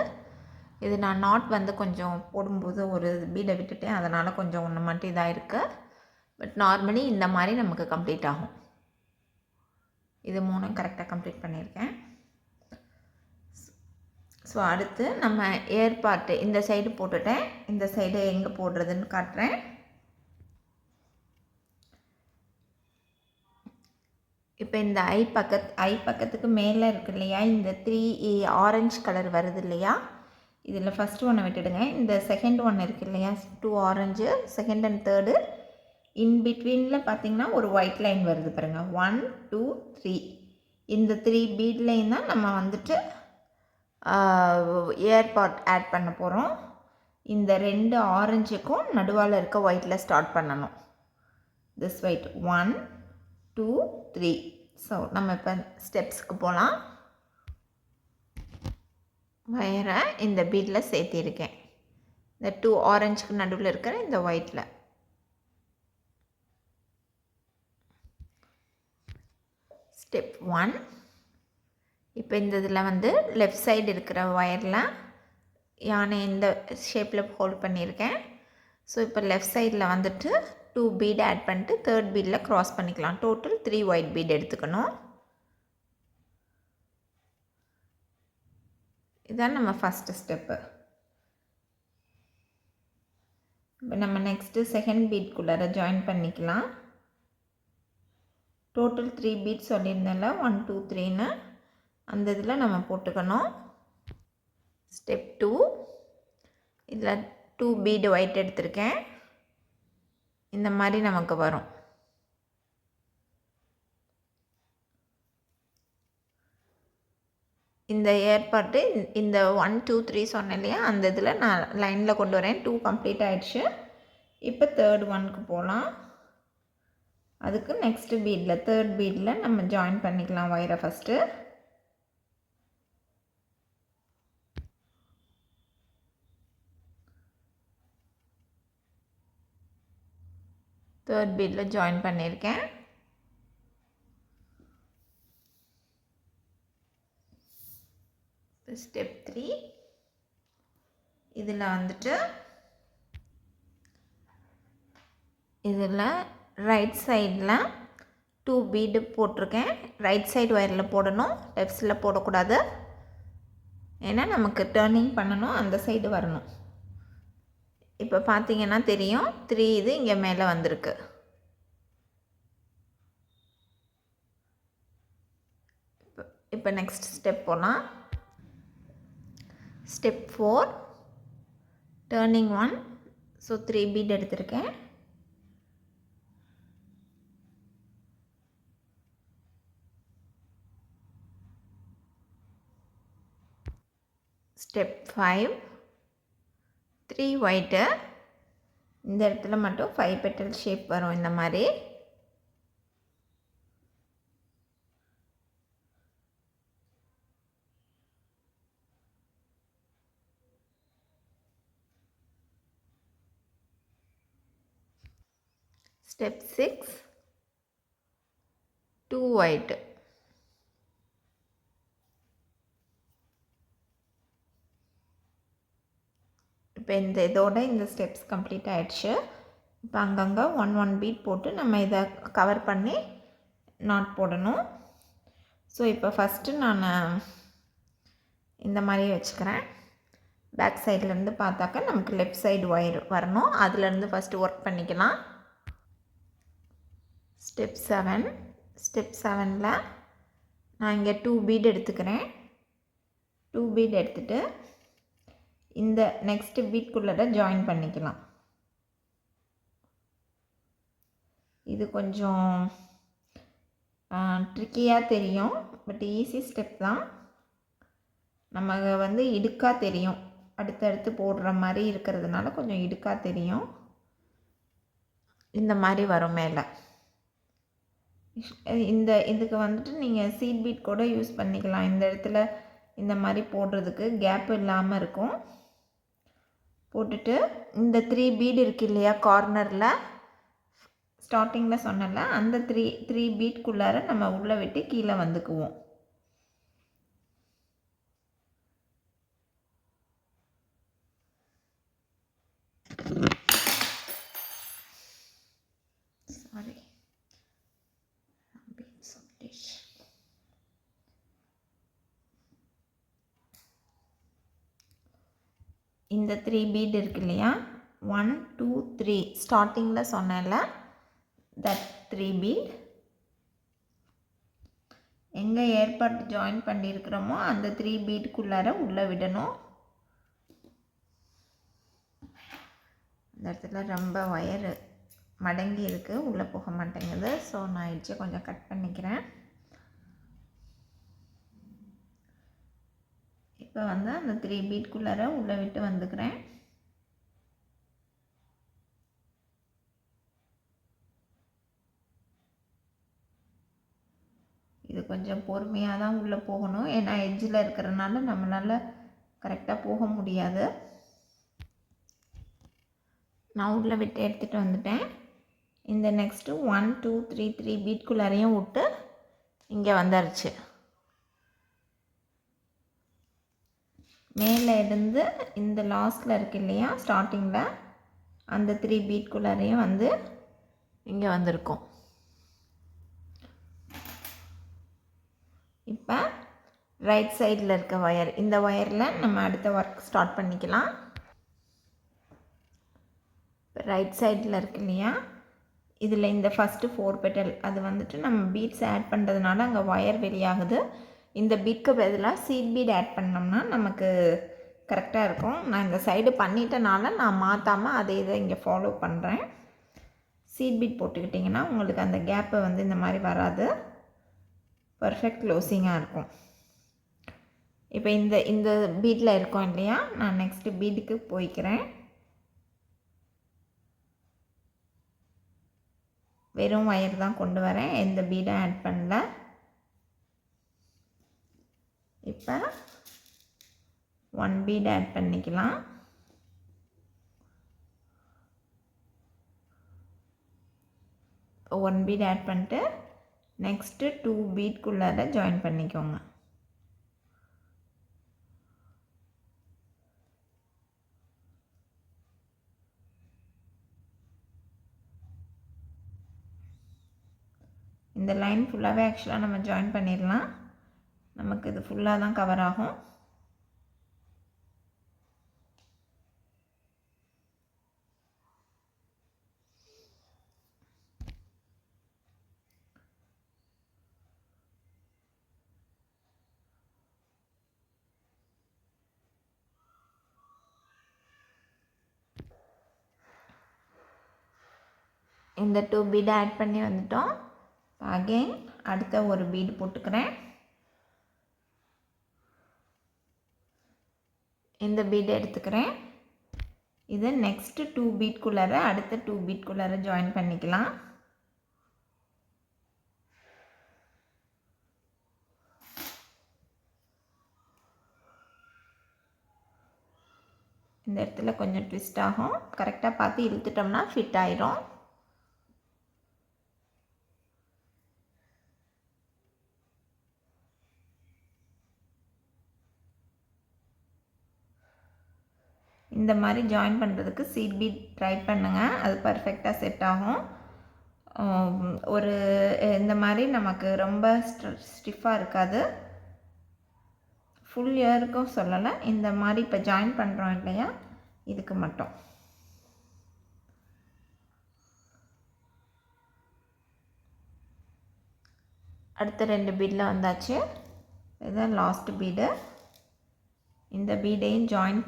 இது நான் நாட் வந்து கொஞ்சம் போடும்போது ஒரு பீடை விட்டுட்டேன், அதனால் கொஞ்சம் ஒன்று மட்டும் இதாக இருக்குது. பட் நார்மலி இந்த மாதிரி நமக்கு கம்ப்ளீட் ஆகும். இது 3 கரெக்டாக கம்ப்ளீட் பண்ணியிருக்கேன். ஸோ அடுத்து நம்ம ஏர் பார்ட்டு இந்த சைடு போட்டுட்டேன். இந்த சைடு எங்கே போடுறதுன்னு காட்டுறேன். இப்போ இந்த ஐ பக்கத்துக்கு மேலே இருக்கு இல்லையா, இந்த 3 ஆரஞ்சு கலர் வருது இல்லையா, இதில் ஃபஸ்ட்டு ஒன்று விட்டுடுங்க. இந்த செகண்ட் ஒன்று இருக்குது இல்லையா, 2 ஆரஞ்சு, செகண்ட் அண்ட் தேர்டு, இன் பிட்வீனில் பார்த்திங்கன்னா ஒரு ஒயிட் லைன் வருது பாருங்கள். 1 2 3. இந்த 3 பீட் லைன் தான் நம்ம வந்துட்டு ஏர் பார்ட் ஆட் பண்ண போகிறோம். இந்த 2 ஆரஞ்சுக்கும் நடுவால் இருக்க ஒயிட்டில் ஸ்டார்ட் பண்ணணும். This white 1 2 3. ஸோ நம்ம இப்போ ஸ்டெப்ஸுக்கு போகலாம். வயரை இந்த பீடில் சேர்த்திருக்கேன், இந்த 2 ஆரஞ்சுக்கு நடுவில் இருக்கிற இந்த ஒயிட்டில். ஸ்டெப் 1. இப்போ இந்த இதில் வந்து லெஃப்ட் சைடு இருக்கிற ஒயரில் யானை இந்த ஷேப்பில் ஹோல்ட் பண்ணியிருக்கேன். ஸோ இப்போ லெஃப்ட் சைடில் வந்துட்டு 2 பீட் ஆட் பண்ணிட்டு தேர்ட் பீடில் க்ராஸ் பண்ணிக்கலாம். டோட்டல் 3 ஒயிட் பீட் எடுத்துக்கணும். இதுதான் நம்ம ஃபஸ்ட்டு ஸ்டெப்பு. இப்போ நம்ம நெக்ஸ்ட்டு செகண்ட் பீட்குள்ளார ஜாயின் பண்ணிக்கலாம். டோட்டல் 3 பீட் சொல்லியிருந்தேன்ல, 1 2 3ன்னு, அந்த இதில் நம்ம போட்டுக்கணும். ஸ்டெப் 2. இதில் 2 பீடு ஒயிட் எடுத்திருக்கேன். இந்த மாதிரி நமக்கு வரும். இந்த ஏற்பாட்டு இந்த 1 2 3 சொன்னேன் இல்லையா, அந்த இதில் நான் லைனில் கொண்டு வரேன். 2 கம்ப்ளீட் ஆகிடுச்சு. இப்போ தேர்ட் ஒன்க்கு போகலாம். அதுக்கு நெக்ஸ்ட்டு பீடில் தேர்ட் பீடில் நம்ம ஜாயின் பண்ணிக்கலாம் ஒயரை ஃபஸ்ட்டு. தேர்ட் பீடில் ஜாயின் பண்ணியிருக்கேன். ஸ்டெப் 3. இதில் வந்துட்டு இதில் ரைட் சைடில் 2 பீடு போட்டிருக்கேன். ரைட் சைடு ஒயரில் போடணும், லெஃப்ட்ஸில் போடக்கூடாது. ஏன்னா நமக்கு டர்னிங் பண்ணணும், அந்த சைடு வரணும். இப்போ பார்த்தீங்கன்னா தெரியும், 3 இது இங்கே மேலே வந்திருக்கு. இப்போ நெக்ஸ்ட் ஸ்டெப் போகலாம். ஸ்டெப் 4. டர்னிங் 1. ஸோ 3 பீட் எடுத்திருக்கேன். ஸ்டெப் 5. 3 ஒயிட்டு, இந்த இடத்துல மட்டும் 5 பெட்டல் ஷேப் வரும் இந்த மாதிரி. Step 6, 2 white. இப்போ இதோட இந்த ஸ்டெப்ஸ் கம்ப்ளீட் ஆகிடுச்சு. இப்போ அங்கங்கே 1 பீட் போட்டு நம்ம இதை கவர் பண்ணி நாட் போடணும். ஸோ இப்போ ஃபஸ்ட்டு நான் இந்த மாதிரி வச்சுக்கிறேன். பேக் சைட்லேருந்து பார்த்தாக்கா நமக்கு லெஃப்ட் சைடு ஒயர் வரணும். அதுலேருந்து ஃபஸ்ட்டு ஒர்க் பண்ணிக்கலாம். ஸ்டெப் 7ல் நான் இங்கே 2 பீட் எடுத்துக்கிறேன். 2 பீட் எடுத்துகிட்டு இந்த நெக்ஸ்ட் பீட்குள்ளே ஜாயின் பண்ணிக்கலாம். இது கொஞ்சம் ட்ரிக்கியாக தெரியும், பட் ஈஸி ஸ்டெப் தான். நம்ம இடுக்காக தெரியும், அடுத்தடுத்து போடுற மாதிரி இருக்கிறதுனால கொஞ்சம் இடுக்காக தெரியும். இந்த மாதிரி வரும் மேலே. இதுக்கு நீங்கள் சீட் பீட் கூட யூஸ் பண்ணிக்கலாம். இந்த இடத்துல இந்த மாதிரி போடுறதுக்கு கேப் இல்லாமல் இருக்கும். போட்டுட்டு இந்த 3 பீட் இருக்குது இல்லையா, கார்னரில் ஸ்டார்டிங்கில் சொன்னல அந்த 3 பீட்குள்ளார நம்ம உள்ளே விட்டு கீழே வந்துக்குவோம். சாரி, இந்த 3 பீட் இருக்கு இல்லையா, 1 2 3 ஸ்டார்டிங்கில் சொன்னல தட் 3 பீட் எங்கே ஏற்பாடு ஜாயின் பண்ணியிருக்கிறோமோ அந்த 3 பீட்குள்ளார உள்ளே விடணும். இந்த இடத்துல ரொம்ப ஒயர் மடங்கி இருக்குது, உள்ளே போக மாட்டேங்குது. ஸோ நான் இடிச்சு கொஞ்சம் கட் பண்ணிக்கிறேன். இப்போ அந்த 3 பீட்குள்ளார உள்ளே விட்டு வந்துக்கிறேன். இது கொஞ்சம் பொறுமையாக தான் உள்ளே போகணும், ஏன்னா எட்ஜில் இருக்கிறனால நம்மளால் கரெக்டாக போக முடியாது. நான் உள்ளே விட்டு எடுத்துகிட்டு வந்துட்டேன். இந்த நெக்ஸ்ட்டு 1 2 3 பீட்குள்ளாரையும் விட்டு இங்கே வந்துருச்சு. மேலே இருந்து இந்த லாஸ்ட்டில் இருக்கு இல்லையா, ஸ்டார்டிங்கில் அந்த 3 பீட்குள்ளாரையும் இங்கே வந்திருக்கும். இப்போ ரைட் சைடில் இருக்க ஒயர், இந்த ஒயரில் நம்ம அடுத்த ஒர்க் ஸ்டார்ட் பண்ணிக்கலாம். இப்போ ரைட் சைடில் இருக்கு இல்லையா, இதில் இந்த ஃபஸ்ட்டு 4 பெட்டல் அது நம்ம பீட்ஸ் ஆட் பண்ணுறதுனால அங்கே ஒயர் வெளியாகுது. இந்த பீட்க்கு பதிலாக சீட் பீட் ஆட் பண்ணோம்னா நமக்கு கரெக்டாக இருக்கும். நான் இந்த சைடு பண்ணிட்டனால நான் மாற்றாமல் அதே இதை இங்கே ஃபாலோ பண்ணுறேன். சீட் பீட் போட்டுக்கிட்டிங்கன்னா உங்களுக்கு அந்த கேப்பை இந்த மாதிரி வராது, பர்ஃபெக்ட் க்ளோஸிங்காக இருக்கும். இப்போ இந்த பீட்டில் இருக்கோம் இல்லையா, நான் நெக்ஸ்ட்டு பீட்டுக்கு போய்க்கிறேன். வெறும் ஒயர் தான் கொண்டு வரேன், எந்த பீடும் ஆட் பண்ணல. இப்போ 1 பீட் ஆட் பண்ணிக்கலாம். இப்போ 1 பீட் ஆட் பண்ணிட்டு நெக்ஸ்ட்டு 2 பீட்குள்ளார ஜாயின் பண்ணிக்கோங்க. இந்த லைன் ஃபுல்லாகவே ஆக்சுவலாக நம்ம ஜாயின் பண்ணிடலாம். நமக்கு இது ஃபுல்லாக தான் கவர் ஆகும். இந்த 2 பீட் ஆட் பண்ணி வந்துட்டோம். அகெயின் அடுத்த ஒரு பீடு போட்டுக்கிறேன். இந்த பீட் எடுத்துக்கிறேன். இதை நெக்ஸ்ட்டு 2 பீட்குள்ளார அடுத்த 2 பீட்குள்ளார ஜாயின் பண்ணிக்கலாம். இந்த இடத்துல கொஞ்சம் ட்விஸ்ட் ஆகும், கரெக்டாக பார்த்து இழுத்துட்டோம்னா ஃபிட் ஆயிரும். இந்த மாதிரி ஜாயின் பண்ணுறதுக்கு சீட் பீட் ட்ரை பண்ணுங்கள், அது பர்ஃபெக்டாக செட் ஆகும். ஒரு இந்த மாதிரி நமக்கு ரொம்ப ஸ்டிஃபாக இருக்காது. ஃபுல் இயருக்கும் சொல்லலை, இந்த மாதிரி இப்போ ஜாயின் பண்ணுறோம் இல்லையா, இதுக்கு மட்டும். அடுத்த 2 பீடில் வந்தாச்சு. இதுதான் லாஸ்ட் பீடு. இந்த பீடையும் ஜாயின்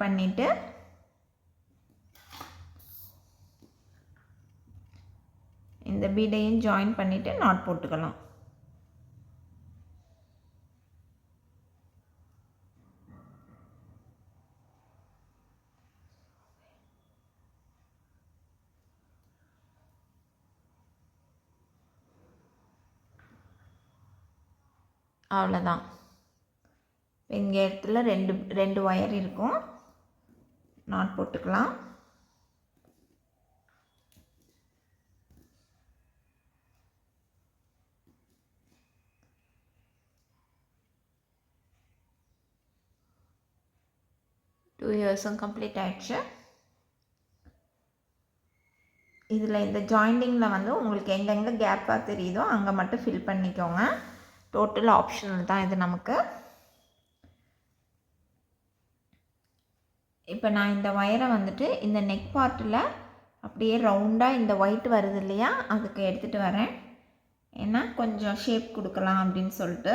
பண்ணிவிட்டு நாட் போட்டுக்கலாம். அவ்வளோதான். இங்கே இடத்துல ரெண்டு ஒயர் இருக்கும், நாட் போட்டுக்கலாம். டூ இயர்ஸும் கம்ப்ளீட் ஆகிடுச்சு. இதில் இந்த ஜாயிண்டிங்கில் வந்து உங்களுக்கு எங்கெங்கே கேப்பாக தெரியுதோ அங்கே மட்டும் ஃபில் பண்ணிக்கோங்க. டோட்டல் ஆப்ஷனல் தான் இது நமக்கு. இப்போ நான் இந்த ஒயரை வந்துட்டு இந்த நெக் பார்ட்டில் அப்படியே ரவுண்டாக இந்த ஒயிட் வருது இல்லையா, அதுக்கு எடுத்துகிட்டு வரேன். ஏன்னா கொஞ்சம் ஷேப் கொடுக்கலாம் அப்படின்னு சொல்லிட்டு.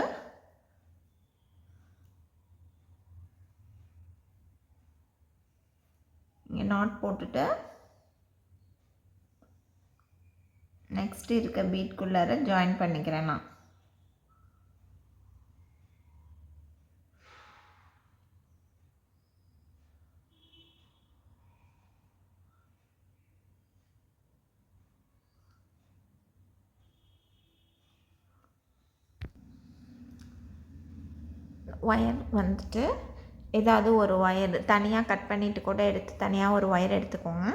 இங்கே நாட் போட்டுட்டு நெக்ஸ்ட் இருக்க பீட்குள்ளார ஜாயின் பண்ணிக்கிறேன் நான். ஒயர் வந்துட்டு ஏதாவது ஒரு ஒயர் தனியாக கட் பண்ணிவிட்டு கூட எடுத்து தனியாக ஒரு ஒயர் எடுத்துக்கோங்க.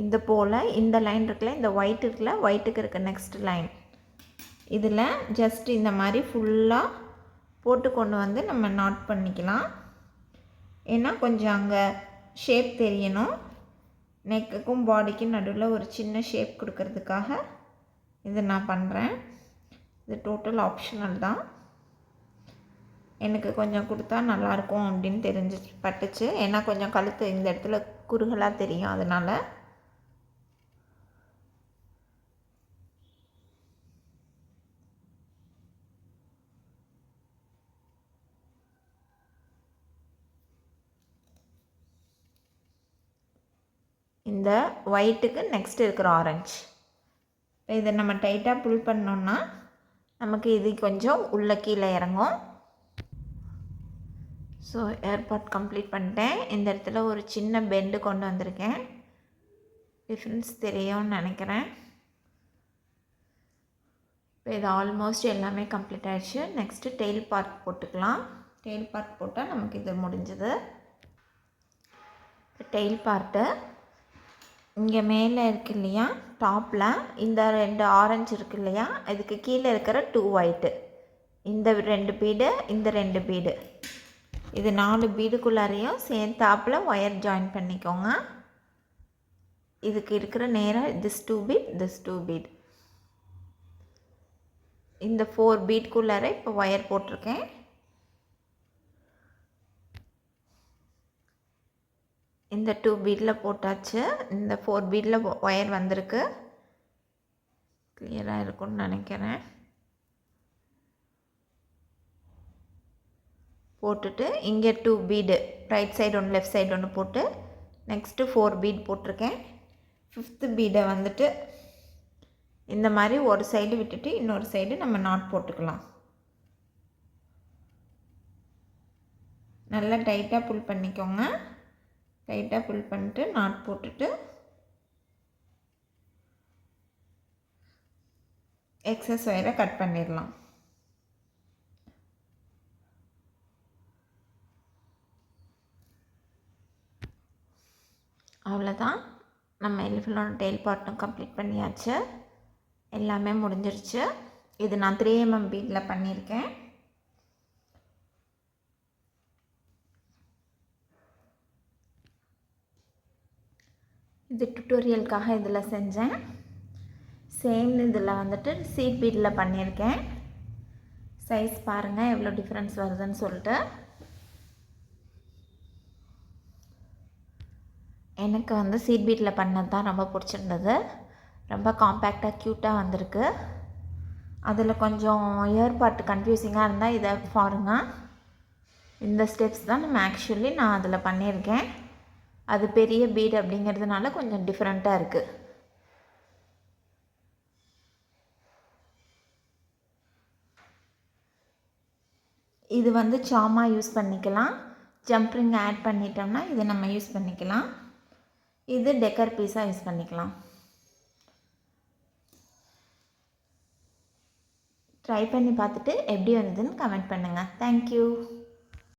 இந்த போல் இந்த லைன் இருக்குல்ல, இந்த ஒயிட் இருக்குல்ல, ஒயிட்டுக்கு இருக்க நெக்ஸ்ட் லைன் இதில் ஜஸ்ட் இந்த மாதிரி ஃபுல்லாக போட்டு கொண்டு வந்து நம்ம நாட் பண்ணிக்கலாம். ஏன்னா கொஞ்சம் அங்கே ஷேப் தெரியணும், நெக்குக்கும் பாடிக்கும் நடுவில் ஒரு சின்ன ஷேப் கொடுக்கறதுக்காக இது நான் பண்ணுறேன். இது டோட்டல் ஆப்ஷனல் தான். எனக்கு கொஞ்சம் கொடுத்தா நல்லாயிருக்கும் அப்படின்னு பட்டுச்சு. ஏன்னா கொஞ்சம் கழுத்து இந்த இடத்துல குறுகலாக தெரியும், அதனால். இந்த ஒயிட்டுக்கு நெக்ஸ்ட் இருக்கிற ஆரஞ்சு, இதை நம்ம டைட்டாக புல் பண்ணோன்னா நமக்கு இது கொஞ்சம் உள்ள கீழே இறங்கும். ஸோ ஏர்பாட் கம்ப்ளீட் பண்ணிட்டேன். இந்த இடத்துல ஒரு சின்ன பெண்டு கொண்டு வந்திருக்கேன், டிஃப்ரென்ஸ் தெரியும்னு நினைக்கிறேன். இப்போ இது ஆல்மோஸ்ட் எல்லாமே கம்ப்ளீட் ஆகிடுச்சு. நெக்ஸ்ட்டு டெயில் பார்ட் போட்டுக்கலாம். டெயில் பார்ட் போட்டால் நமக்கு இது முடிஞ்சது. டெயில் பார்ட்டு இங்கே மேலே இருக்கு இல்லையா, டாப்பில் இந்த 2 ஆரஞ்சு இருக்கு இல்லையா, இதுக்கு கீழே இருக்கிற 2 ஒயிட்டு, இந்த 2 பீடு, இந்த 2 பீடு, இது 4 பீடுக்குள்ளாரையும் சேர்த்தாப்பில் ஒயர் ஜாயின் பண்ணிக்கோங்க. இதுக்கு இருக்கிற நேராக திஸ் 2 பீட், திஸ் 2 பீட், இந்த 4 பீட்குள்ளார இப்போ ஒயர் போட்டிருக்கேன். இந்த 2 பீடில் போட்டாச்சு. இந்த 4 பீடில் ஒயர் வந்திருக்கு. கிளியராக இருக்கும்னு நினைக்கிறேன். போட்டுட்டு இங்கே 2 பீடு, ரைட் சைடு ஒன்று லெஃப்ட் சைடு ஒன்று போட்டு நெக்ஸ்ட்டு 4 பீட் போட்டிருக்கேன். 5th பீடை வந்துட்டு இந்த மாதிரி ஒரு சைடு விட்டுட்டு இன்னொரு சைடு நம்ம நாட் போட்டுக்கலாம். நல்லா டைட்டாக புல் பண்ணிக்கோங்க. டைட்டாக புல் பண்ணிட்டு நாட் போட்டுட்டு எக்ஸஸ் ஒயரை கட் பண்ணிடலாம். அவ்வளோதான், நம்ம எலிஃபனோட டெயில் பார்ட்டும் கம்ப்ளீட் பண்ணியாச்சு. எல்லாமே முடிஞ்சிருச்சு. இது நான் 3mm பீடில் பண்ணியிருக்கேன். இது டுட்டோரியலுக்காக இதில் செஞ்சேன். சேம் இதில் வந்துட்டு சீட் பீட்டில் பண்ணியிருக்கேன். சைஸ் பாருங்கள் எவ்வளோ டிஃப்ரென்ஸ் வருதுன்னு சொல்லிட்டு. எனக்கு வந்து சீட் பீட்டில் பண்ணது தான் ரொம்ப பிடிச்சிருந்தது. ரொம்ப காம்பேக்டாக க்யூட்டாக வந்திருக்கு. அதில் கொஞ்சம் இயர் பார்ட் கன்ஃபியூசிங்காக இருந்தால் இதை பாருங்கள். இந்த ஸ்டெப்ஸ் தான் நான் அதில் பண்ணியிருக்கேன். அது பெரிய பீட் அப்படிங்கிறதுனால கொஞ்சம் டிஃப்ரெண்ட்டாக இருக்குது. இது வந்து சாமா யூஸ் பண்ணிக்கலாம். ஜம்ப் ரிங் ஆட் பண்ணிட்டோம்னா இதை நம்ம யூஸ் பண்ணிக்கலாம். இது டெக்கர் பீஸாக யூஸ் பண்ணிக்கலாம். ட்ரை பண்ணி பார்த்துட்டு எப்படி வந்ததுன்னு கமெண்ட் பண்ணுங்கள். தேங்க்யூ.